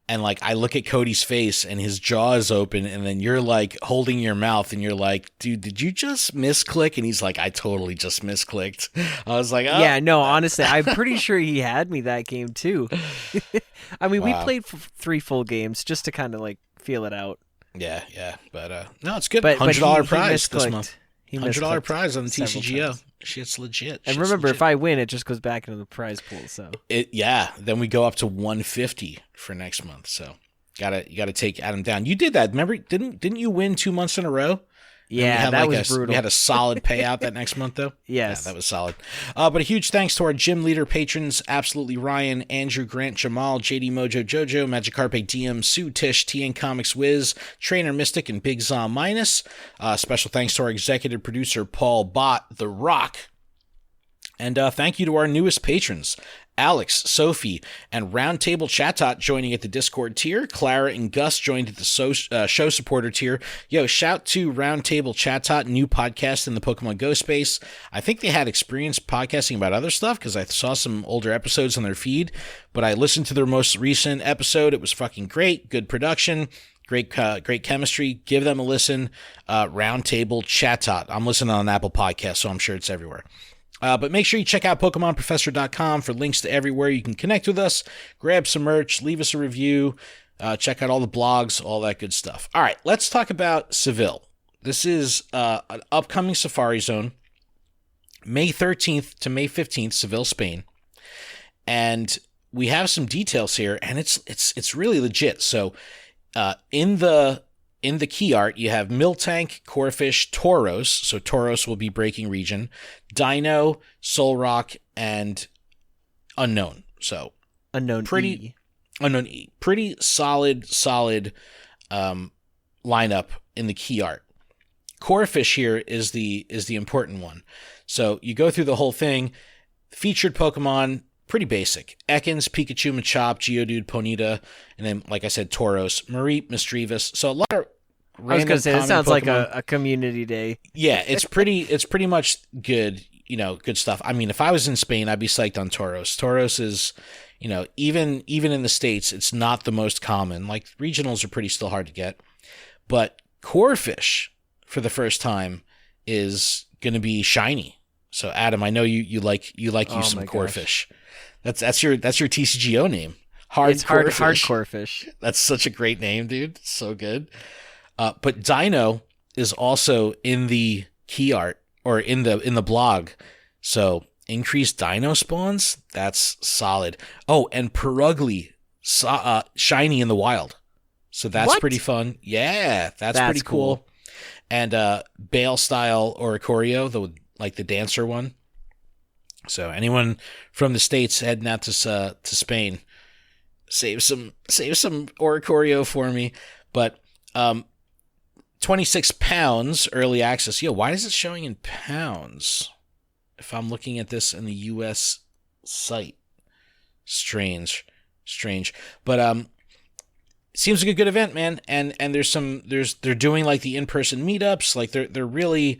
And like I look at Cody's face and his jaw is open, and then you're like holding your mouth and you're like, dude, did you just misclick? And he's like, I totally just misclicked. I was like, oh. Yeah, no, honestly, I'm pretty sure he had me that game too. I mean, we played 3 full games just to kind of like feel it out. Yeah, but no, it's good. $100 prize this month. $100 prize on the TCGO. Shit's legit. And remember, if I win, it just goes back into the prize pool. So then we go up to 150 for next month. So you gotta take Adam down. You did that. Remember? Didn't you win 2 months in a row? Yeah, that was brutal. We had a solid payout that next month, though. Yes. Yeah, that was solid. But a huge thanks to our gym leader patrons, Absolutely Ryan, Andrew, Grant, Jamal, JD Mojo, Jojo, Magikarpe, DM, Sue, Tish, TN Comics Wiz, Trainer Mystic, and Big Zom Minus. Special thanks to our executive producer, Paul Bott, The Rock. And thank you to our newest patrons, Alex, Sophie, and Roundtable Chatot joining at the Discord tier. Clara and Gus joined at the show supporter tier. Yo, shout to Roundtable Chatot, new podcast in the Pokemon Go space. I think they had experience podcasting about other stuff because I saw some older episodes on their feed, but I listened to their most recent episode. It was fucking great. Good production. Great chemistry. Give them a listen. Roundtable Chatot. I'm listening on Apple Podcasts, so I'm sure it's everywhere. But make sure you check out PokemonProfessor.com for links to everywhere you can connect with us, grab some merch, leave us a review, check out all the blogs, all that good stuff. All right, let's talk about Seville. This is an upcoming Safari Zone, May 13th to May 15th, Seville, Spain. And we have some details here, and it's really legit. So in the key art, you have Miltank, Corphish, Tauros. So Tauros will be breaking region. Dino, Solrock, and Unknown. So Unknown E. Pretty solid lineup in the key art. Corphish here is the important one. So you go through the whole thing. Featured Pokemon, pretty basic. Ekans, Pikachu, Machop, Geodude, Ponyta, and then, like I said, Tauros, Mareep, Misdreavus. So a lot of I was gonna say this sounds Pokemon. Like a community day. Yeah, it's pretty much good, good stuff. I mean, if I was in Spain, I'd be psyched on Tauros. Tauros is, even in the States, it's not the most common. Like regionals are pretty still hard to get. But Corphish for the first time is gonna be shiny. So Adam, I know you like some Corphish. That's your TCGO name. Hard Corphish. That's such a great name, dude. So good. But Dino is also in the key art or in the blog. So increased Dino spawns, that's solid. Oh, and Perugly shiny in the wild. So that's pretty fun. Yeah, that's pretty cool. And Bale style Oricorio, the dancer one. So anyone from the States heading out to Spain, save some Oricorio for me. But 26 pounds early access. Yo, why is it showing in pounds if I'm looking at this in the US site? Strange. But seems like a good event, man. And they're doing like the in-person meetups. Like they're really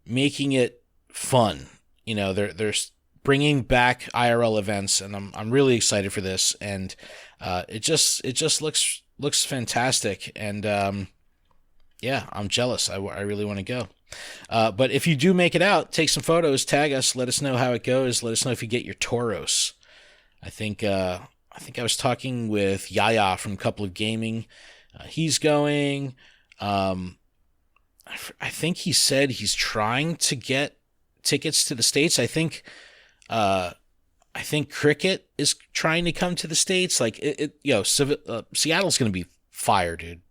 making it fun. They're bringing back IRL events, and I'm really excited for this. And it just looks fantastic. And yeah, I'm jealous. I really want to go. But if you do make it out, take some photos, tag us, let us know how it goes. Let us know if you get your Tauros. I think I was talking with Yaya from Couple of Gaming. He's going. I think he said he's trying to get tickets to the States. I think Cricket is trying to come to the States. Like Seattle's going to be fire, dude.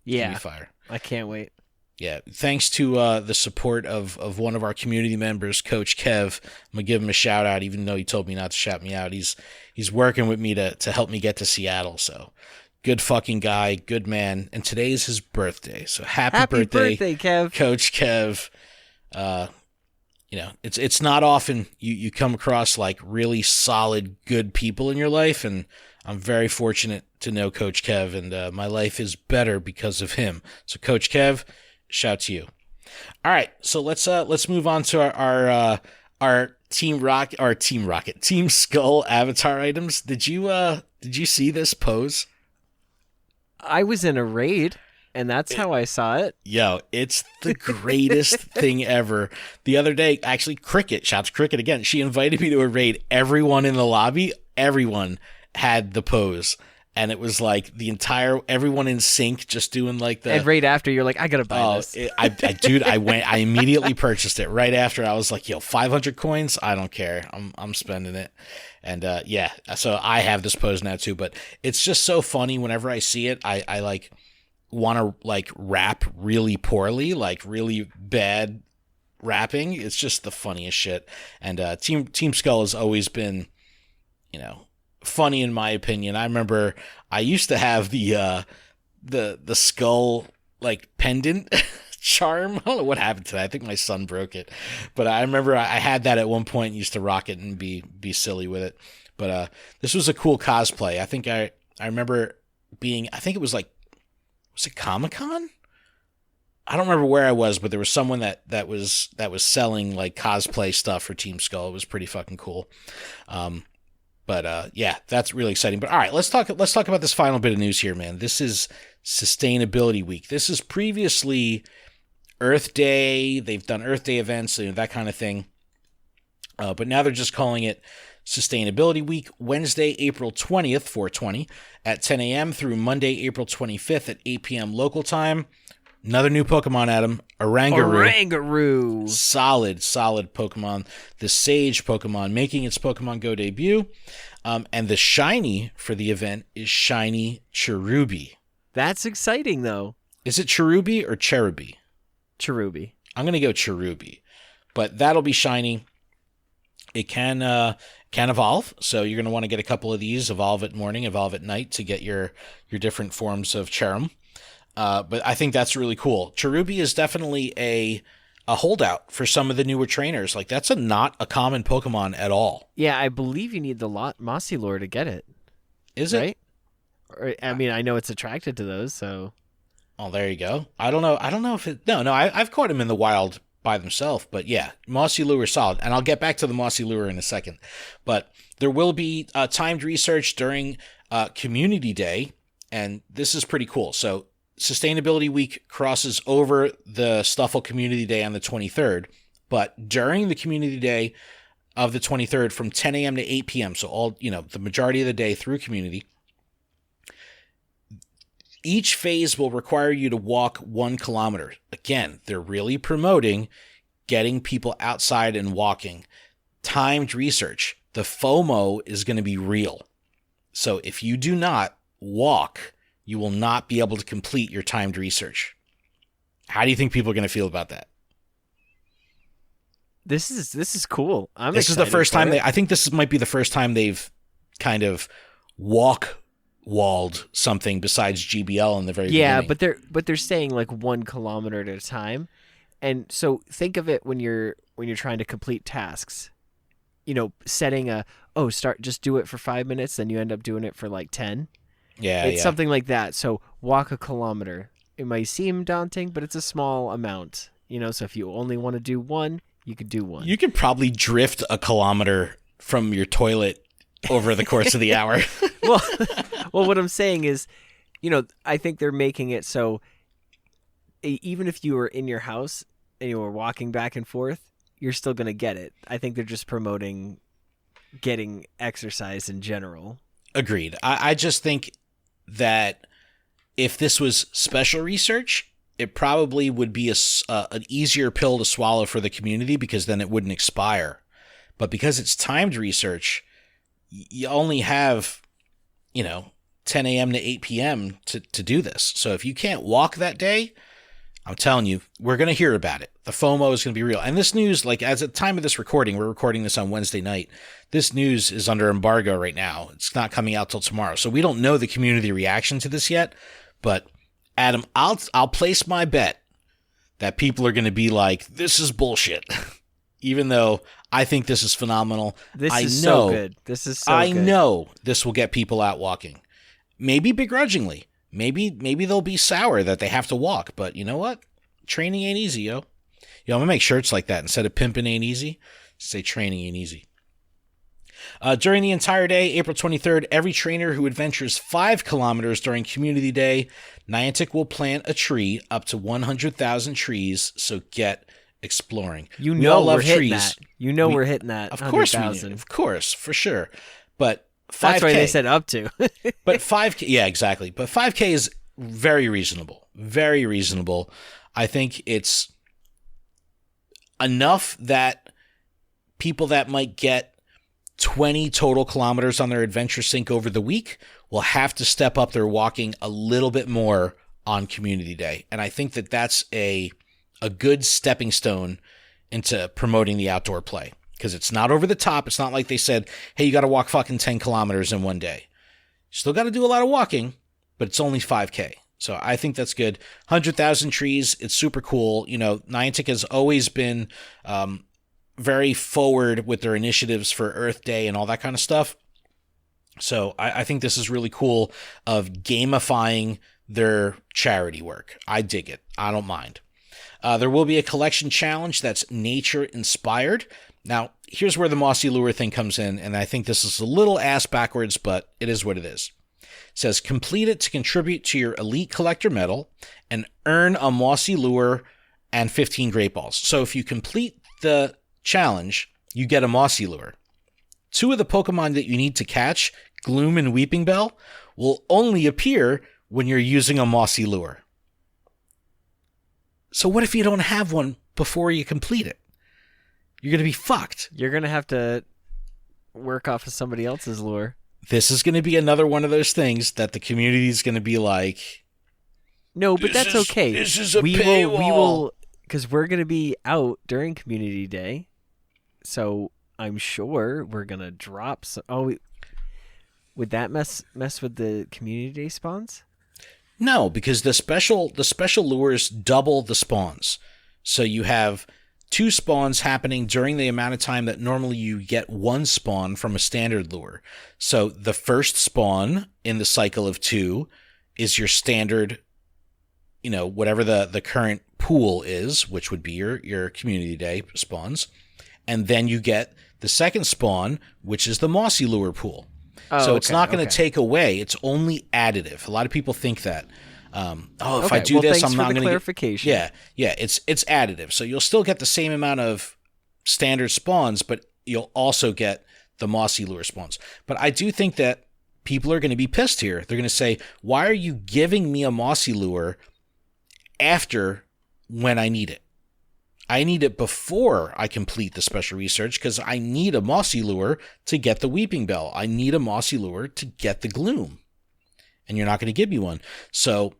Yeah, fire. I can't wait. Yeah, thanks to the support of one of our community members, Coach Kev. I'm gonna give him a shout out, even though he told me not to shout me out. He's working with me to help me get to Seattle. So good fucking guy, good man. And today is his birthday. So happy birthday, Kev. Coach Kev. it's not often you come across like really solid, good people in your life. And I'm very fortunate to know Coach Kev, and my life is better because of him. So Coach Kev, shout to you. All right. So let's move on to our Team Skull avatar items. Did you see this pose? I was in a raid, and that's how I saw it. Yo, it's the greatest thing ever. The other day, actually, shouts Cricket again. She invited me to a raid. Everyone in the lobby, everyone had the pose. And it was like everyone in sync just doing like the... And right after, you're like, I gotta buy this. I immediately purchased it. Right after, I was like, yo, 500 coins? I don't care. I'm spending it. And so I have this pose now too. But it's just so funny whenever I see it. I like want to like rap really poorly, like really bad rapping. It's just the funniest shit. And Team Skull has always been, funny in my opinion. I remember I used to have the skull like pendant charm. I don't know what happened to that. I think my son broke it, but I remember I had that at one point and used to rock it and be silly with it. But this was a cool cosplay. I think I remember I think it was it Comic-Con? I don't remember where I was, but there was someone that was selling like cosplay stuff for Team Skull. It was pretty fucking cool. But that's really exciting. But all right, let's talk about this final bit of news here, man. This is Sustainability Week. This is previously Earth Day. They've done Earth Day events, that kind of thing. But now they're just calling it Sustainability Week, Wednesday, April 20th, 420, at 10 a.m. through Monday, April 25th at 8 p.m. local time. Another new Pokemon, Adam. Orangaroo. Solid Pokemon. The Sage Pokemon making its Pokemon Go debut. And the shiny for the event is Shiny Cherubi. That's exciting, though. Is it Cherubi or Cherubi? Cherubi. I'm going to go Cherubi. But that'll be shiny. It can evolve, so you're going to want to get a couple of these. Evolve at morning, evolve at night to get your different forms of Cherum. But I think that's really cool. Cherubi is definitely a holdout for some of the newer trainers. Like, that's not a common Pokemon at all. Yeah, I believe you need the Mossy Lure to get it. Is it? Right? Or, I mean, I know it's attracted to those, so... Oh, there you go. I don't know if it... No, I've caught him in the wild by themselves, but yeah, Mossy Lure is solid. And I'll get back to the Mossy Lure in a second. But there will be timed research during Community Day, and this is pretty cool. So... Sustainability Week crosses over the Stuffle Community Day on the 23rd, but during the Community Day of the 23rd from 10 a.m. to 8 p.m., so all, the majority of the day through Community, each phase will require you to walk 1 kilometer. Again, they're really promoting getting people outside and walking. Timed research. The FOMO is going to be real. So if you do not walk, you will not be able to complete your timed research. How do you think people are going to feel about that? This is cool. This is the first time I think this might be the first time they've kind of walled something besides GBL in the very beginning. Yeah, but they're saying like 1 kilometer at a time. And so think of it when you're trying to complete tasks. Setting just do it for 5 minutes, then you end up doing it for like 10. Yeah, it's something like that. So walk a kilometer. It might seem daunting, but it's a small amount. So if you only want to do 1, you could do 1. You could probably drift a kilometer from your toilet over the course of the hour. well, what I'm saying is, I think they're making it so even if you were in your house and you were walking back and forth, you're still going to get it. I think they're just promoting getting exercise in general. Agreed. I just think that if this was special research, it probably would be an easier pill to swallow for the community because then it wouldn't expire. But because it's timed research, you only have, 10 a.m. to 8 p.m. to do this. So if you can't walk that day, I'm telling you, we're going to hear about it. The FOMO is going to be real. And this news, like as at the time of this recording, we're recording this on Wednesday night. This news is under embargo right now. It's not coming out till tomorrow. So we don't know the community reaction to this yet. But Adam, I'll place my bet that people are going to be like, this is bullshit. even though I think this is phenomenal. This is so good. This is so good. I know this will get people out walking. Maybe begrudgingly. Maybe they'll be sour that they have to walk. But you know what? Training ain't easy, yo. Yo, I'm going to make shirts like that. Instead of pimping ain't easy, say training ain't easy. During the entire day, April 23rd, every trainer who adventures 5 kilometers during Community Day, Niantic will plant a tree up to 100,000 trees, so get exploring. You know we're hitting that. You know we're hitting that. Of course we do. Of course, for sure. But 5K. That's why they said up to. But 5K, yeah, exactly. But 5K is very reasonable. Very reasonable. I think it's enough that people that might get 20 total kilometers on their adventure sync over the week will have to step up their walking a little bit more on Community Day. And I think that that's a good stepping stone into promoting the outdoor play, because it's not over the top. It's not like they said, hey, you got to walk fucking 10 kilometers in one day. You still got to do a lot of walking, but it's only 5K. So I think that's good. 100,000 trees. It's super cool. You know, Niantic has always been very forward with their initiatives for Earth Day and all that kind of stuff. So I think this is really cool of gamifying their charity work. I dig it. I don't mind. There will be a collection challenge that's nature inspired. Now, here's where the Mossy Lure thing comes in, and I think this is a little ass backwards, but it is what it is. It says, complete it to contribute to your Elite Collector medal and earn a Mossy Lure and 15 Great Balls. So if you complete the challenge, you get a Mossy Lure. 2 of the Pokemon that you need to catch, Gloom and Weeping Bell, will only appear when you're using a Mossy Lure. So what if you don't have one before you complete it? You're going to be fucked. You're going to have to work off of somebody else's lure. This is going to be another one of those things that the community is going to be like, no, but that's okay. This is a paywall. We will, because we're going to be out during Community Day. So I'm sure we're going to drop some. Would that mess with the Community Day spawns? No, because the special lures double the spawns. So you have 2 spawns happening during the amount of time that normally you get 1 spawn from a standard lure. So the first spawn in the cycle of 2 is your standard, you know, whatever the current pool is, which would be your Community Day spawns. And then you get the second spawn, which is the Mossy Lure pool. So it's not going to take away. It's only additive. A lot of people think that. If I do this, I'm not going to clarification. Yeah, it's additive. So you'll still get the same amount of standard spawns, but you'll also get the Mossy Lure spawns. But I do think that people are going to be pissed here. They're going to say, why are you giving me a Mossy Lure after when I need it? I need it before I complete the special research because I need a Mossy Lure to get the Weeping Bell. I need a Mossy Lure to get the Gloom. And you're not going to give me one. So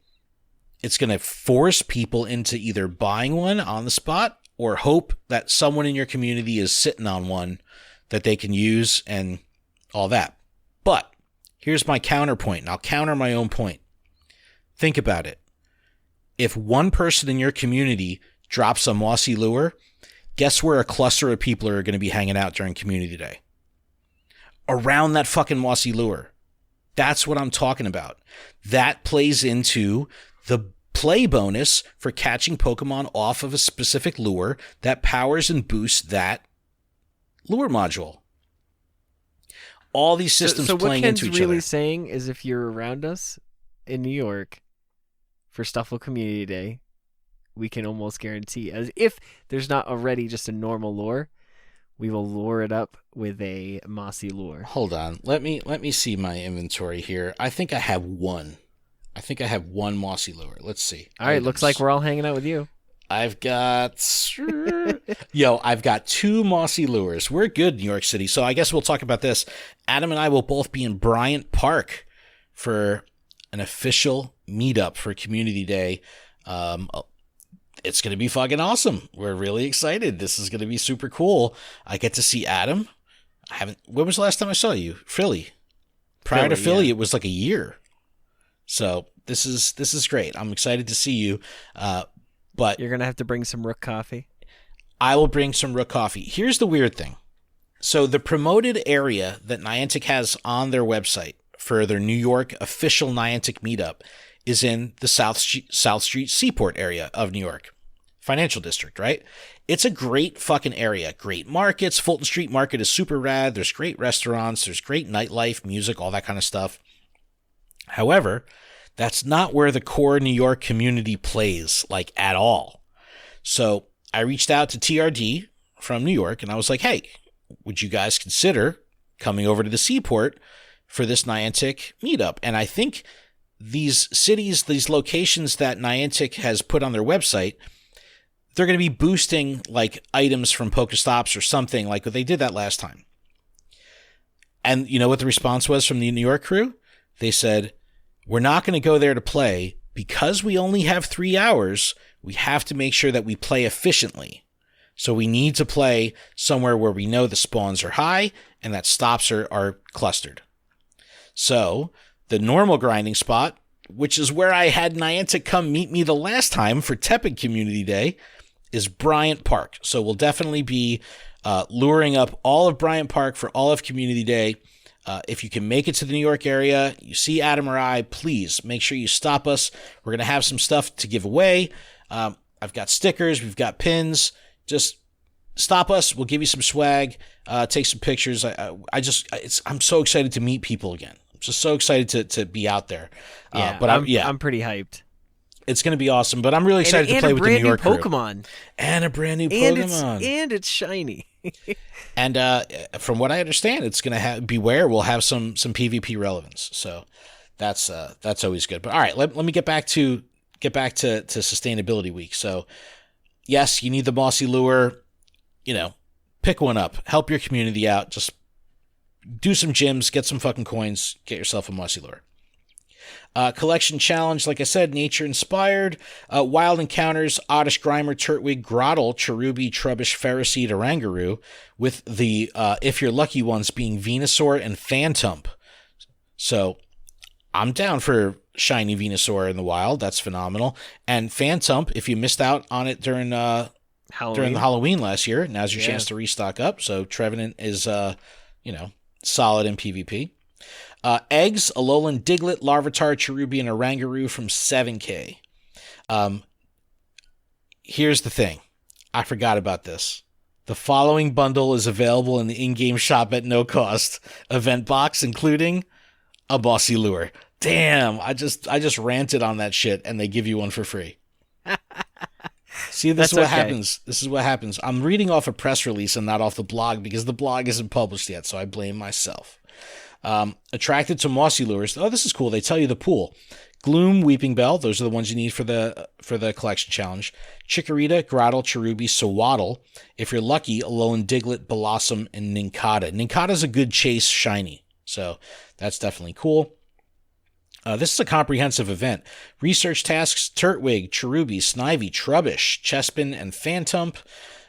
it's going to force people into either buying one on the spot or hope that someone in your community is sitting on one that they can use and all that. But here's my counterpoint, and I'll counter my own point. Think about it. If one person in your community drops a Mossy Lure, guess where a cluster of people are going to be hanging out during Community Day? Around that fucking Mossy Lure. That's what I'm talking about. That plays into the play bonus for catching Pokemon off of a specific lure that powers and boosts that lure module. All these systems playing into each other. So what Ken's really saying is if you're around us in New York for Stuffle Community Day, we can almost guarantee, as if there's not already just a normal lure, we will lure it up with a Mossy Lure. Hold on. Let me see my inventory here. I think I have one. I think I have one Mossy Lure. Let's see. All right, looks like we're all hanging out with you. I've got... I've got 2 Mossy Lures. We're good, New York City. So I guess we'll talk about this. Adam and I will both be in Bryant Park for an official meetup for Community Day. It's going to be fucking awesome. We're really excited. This is going to be super cool. I get to see Adam. When was the last time I saw you? Philly. Prior to Philly, it was like a year. So this is great. I'm excited to see you. But you're going to have to bring some Rook coffee. I will bring some rook coffee. Here's the weird thing. So the promoted area that Niantic has on their website for their New York official Niantic meetup is in the South Street Seaport area of New York. Financial district, right? It's a great fucking area. Great markets. Fulton Street Market is super rad. There's great restaurants. There's great nightlife, music, all that kind of stuff. However, that's not where the core New York community plays, like, at all. So I reached out to TRD from New York, and I was like, hey, would you guys consider coming over to the Seaport for this Niantic meetup? And I think these cities, these locations that Niantic has put on their website, they're going to be boosting like items from Pokestops or something, like they did that last time. And you know what the response was from the New York crew? They said, we're not going to go there to play because we only have 3 hours. We have to make sure that we play efficiently. So we need to play somewhere where we know the spawns are high and that stops are clustered. So the normal grinding spot, which is where I had Niantic come meet me the last time for Tepid Community Day, is Bryant Park. So we'll definitely be luring up all of Bryant Park for all of Community Day. If you can make it to the New York area, you see Adam or I, please make sure you stop us. We're going to have some stuff to give away. I've got stickers. We've got pins. Just stop us. We'll give you some swag. Take some pictures. I'm so excited to meet people again. I'm just so excited to be out there. Yeah, I'm pretty hyped. It's going to be awesome, but I'm really excited to play with the New York Pokemon. Crew. And a brand new Pokemon. And it's shiny. And from what I understand, it's going to Beware will have some PvP relevance. So that's always good. But all right, let me get back to Sustainability Week. So yes, you need the Mossy Lure. Pick one up. Help your community out. Just do some gyms, get some fucking coins, get yourself a Mossy Lure. Collection challenge, like I said, nature inspired. Wild encounters, Oddish, Grimer, Turtwig, Grottle, Cherubi, Trubbish, Ferroseed, Oranguru, with the, if you're lucky ones, being Venusaur and Phantump. So I'm down for shiny Venusaur in the wild. That's phenomenal. And Phantump, if you missed out on it during the Halloween last year, now's your chance to restock up. So Trevenant is, solid in PvP. Eggs, Alolan, Diglett, Larvitar, Cherubi, and Oranguru from 7K. Here's the thing. I forgot about this. The following bundle is available in the in-game shop at no cost. Event box, including a Mossy Lure. Damn, I just ranted on that shit, and they give you one for free. See, this is what happens. This is what happens. I'm reading off a press release and not off the blog because the blog isn't published yet, so I blame myself. Attracted to Mossy Lures. Oh, this is cool. They tell you the pool. Gloom, Weeping Bell. Those are the ones you need for the collection challenge. Chikorita, Grottle, Cherubi, Sawaddle. If you're lucky, Alolan, Diglett, Blossom, and Nincada. Nincada's a good chase shiny, so that's definitely cool. This is a comprehensive event. Research tasks, Turtwig, Cherubi, Snivy, Trubbish, Chespin, and Phantump.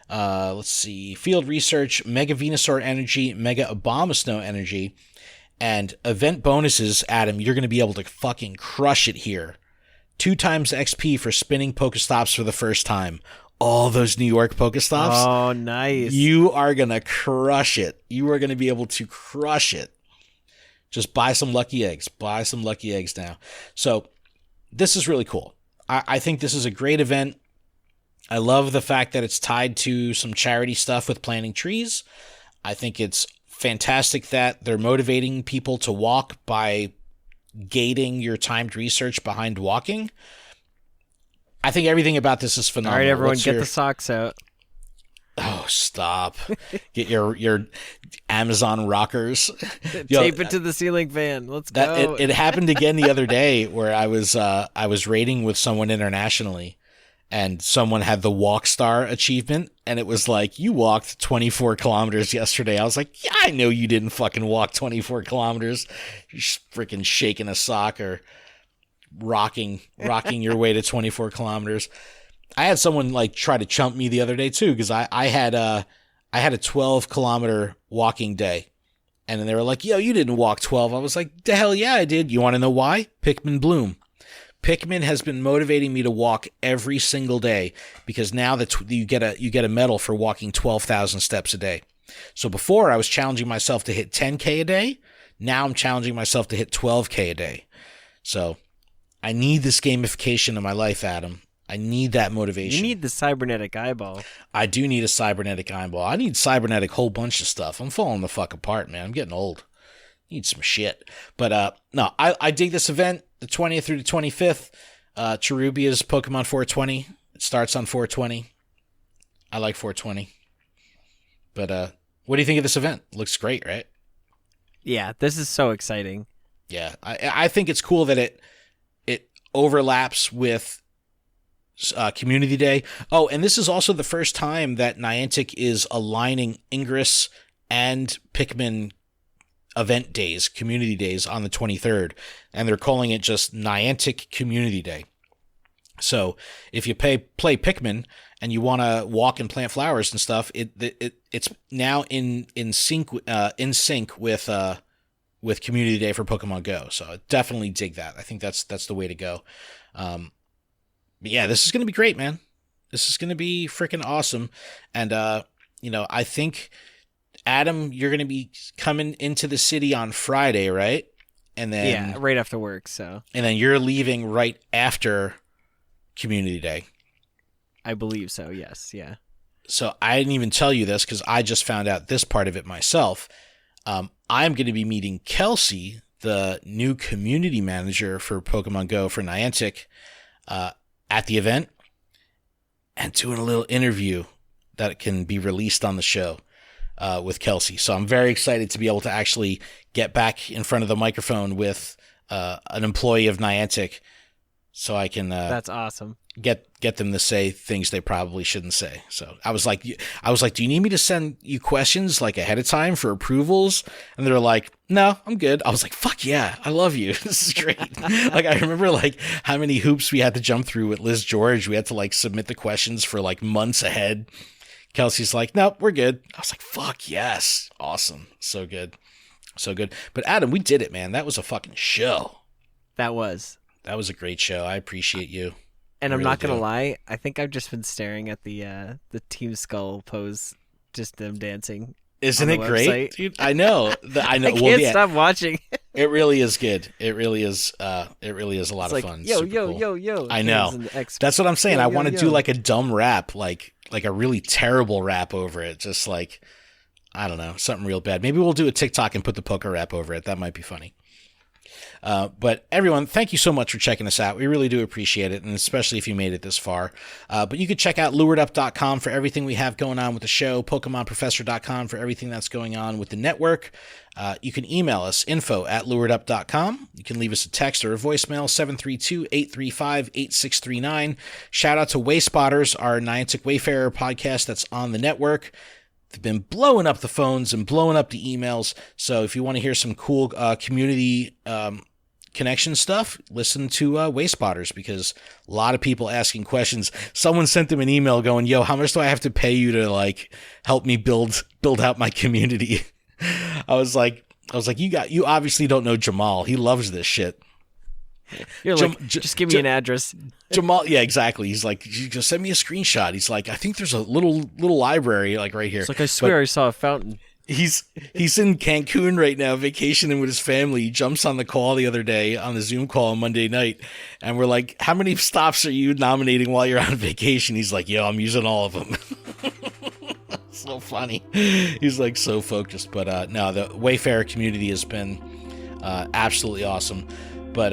Let's see. Field research, Mega Venusaur energy, Mega Abomasnow energy. And event bonuses, Adam, you're going to be able to fucking crush it here. 2 times XP for spinning Pokestops for the first time. All those New York Pokestops. Oh, nice. You are going to crush it. You are going to be able to crush it. Just buy some lucky eggs. Buy some lucky eggs now. So this is really cool. I think this is a great event. I love the fact that it's tied to some charity stuff with planting trees. I think it's fantastic that they're motivating people to walk by gating your timed research behind walking. I think everything about this is phenomenal. All right, everyone, get the socks out. Oh, stop. Get your Amazon rockers. Tape it to the ceiling fan. Let's go. It happened again the other day where I was raiding with someone internationally, and someone had the Walk Star achievement, and it was like, you walked 24 kilometers yesterday. I was like, yeah, I know you didn't fucking walk 24 kilometers. You're freaking shaking a sock or rocking your way to 24 kilometers. I had someone like try to chump me the other day too, because I had a 12-kilometer walking day, and then they were like, yo, you didn't walk 12. I was like, the hell yeah, I did. You want to know why? Pikmin Bloom. Pikmin has been motivating me to walk every single day because now that you get a medal for walking 12,000 steps a day. So before I was challenging myself to hit 10K a day. Now I'm challenging myself to hit 12K a day. So I need this gamification in my life, Adam. I need that motivation. You need the cybernetic eyeball. I do need a cybernetic eyeball. I need cybernetic whole bunch of stuff. I'm falling the fuck apart, man. I'm getting old. Need some shit. But no, I dig this event, the 20th through the 25th. Cherubia's Pokemon 420. It starts on 420. I like 420. But what do you think of this event? Looks great, right? Yeah, this is so exciting. Yeah, I think it's cool that it overlaps with Community Day. Oh, and this is also the first time that Niantic is aligning Ingress and Pikmin event days, Community Days on the 23rd, and they're calling it just Niantic Community Day. So if you play Pikmin and you want to walk and plant flowers and stuff, it's now in sync with Community Day for Pokemon Go. So I definitely dig that. I think that's the way to go. But yeah, this is going to be great, man. This is going to be freaking awesome. And, I think, Adam, you're going to be coming into the city on Friday, right? And then right after work. So, and then you're leaving right after Community Day. I believe so. Yes. Yeah. So I didn't even tell you this because I just found out this part of it myself. I'm going to be meeting Kelsey, the new community manager for Pokemon Go for Niantic, at the event, and doing a little interview that can be released on the show with Kelsey. So I'm very excited to be able to actually get back in front of the microphone with an employee of Niantic, so I can that's awesome. Get them to say things they probably shouldn't say. So I was like, do you need me to send you questions like ahead of time for approvals? And they're like, no, I'm good. I was like, fuck yeah, I love you. This is great. Like, I remember like how many hoops we had to jump through with Liz George. We had to like submit the questions for like months ahead. Kelsey's like, nope, we're good. I was like, fuck yes. Awesome. So good. So good. But Adam, we did it, man. That was a fucking show. That was a great show. I appreciate you. And I'm not going to lie, I think I've just been staring at the Team Skull pose, just them dancing. Isn't it great, dude? I know. I know. I can't stop watching. It really is good. It really is. It really is a lot of fun. Yo, Super yo, cool. yo, yo. I know. That's what I'm saying. I want to do like a dumb rap, like a really terrible rap over it. Just like, I don't know, something real bad. Maybe we'll do a TikTok and put the poker rap over it. That might be funny. But everyone, thank you so much for checking us out. We really do appreciate it, and especially if you made it this far. But you could check out luredup.com for everything we have going on with the show, PokemonProfessor.com for everything that's going on with the network. You can email us, info@luredup.com. You can leave us a text or a voicemail, 732-835-8639. Shout out to Wayspotters, our Niantic Wayfarer podcast that's on the network. They've been blowing up the phones and blowing up the emails. So if you want to hear some cool community connection stuff, listen to Wayspotters, because a lot of people asking questions. Someone sent them an email going, yo, how much do I have to pay you to like help me build out my community? I was like, you obviously don't know Jamal. He loves this shit. You're like, just give me an address. Jamal, yeah, exactly. He's like, just send me a screenshot. He's like, I think there's a little library like right here. It's like, I swear I saw a fountain. He's in Cancun right now, vacationing with his family. He jumps on the call the other day on the Zoom call on Monday night, and we're like, how many stops are you nominating while you're on vacation? He's like, yo, I'm using all of them. So funny. He's like so focused. But no, the Wayfarer community has been absolutely awesome. But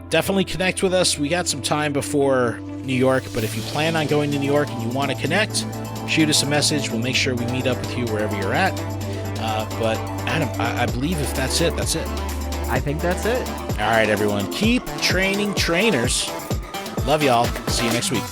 definitely connect with us. We got some time before New York, but if you plan on going to New York and you want to connect, shoot us a message. We'll make sure we meet up with you wherever you're at. But Adam, I believe if that's it, that's it. I think that's it. All right, everyone. Keep training trainers. Love y'all. See you next week.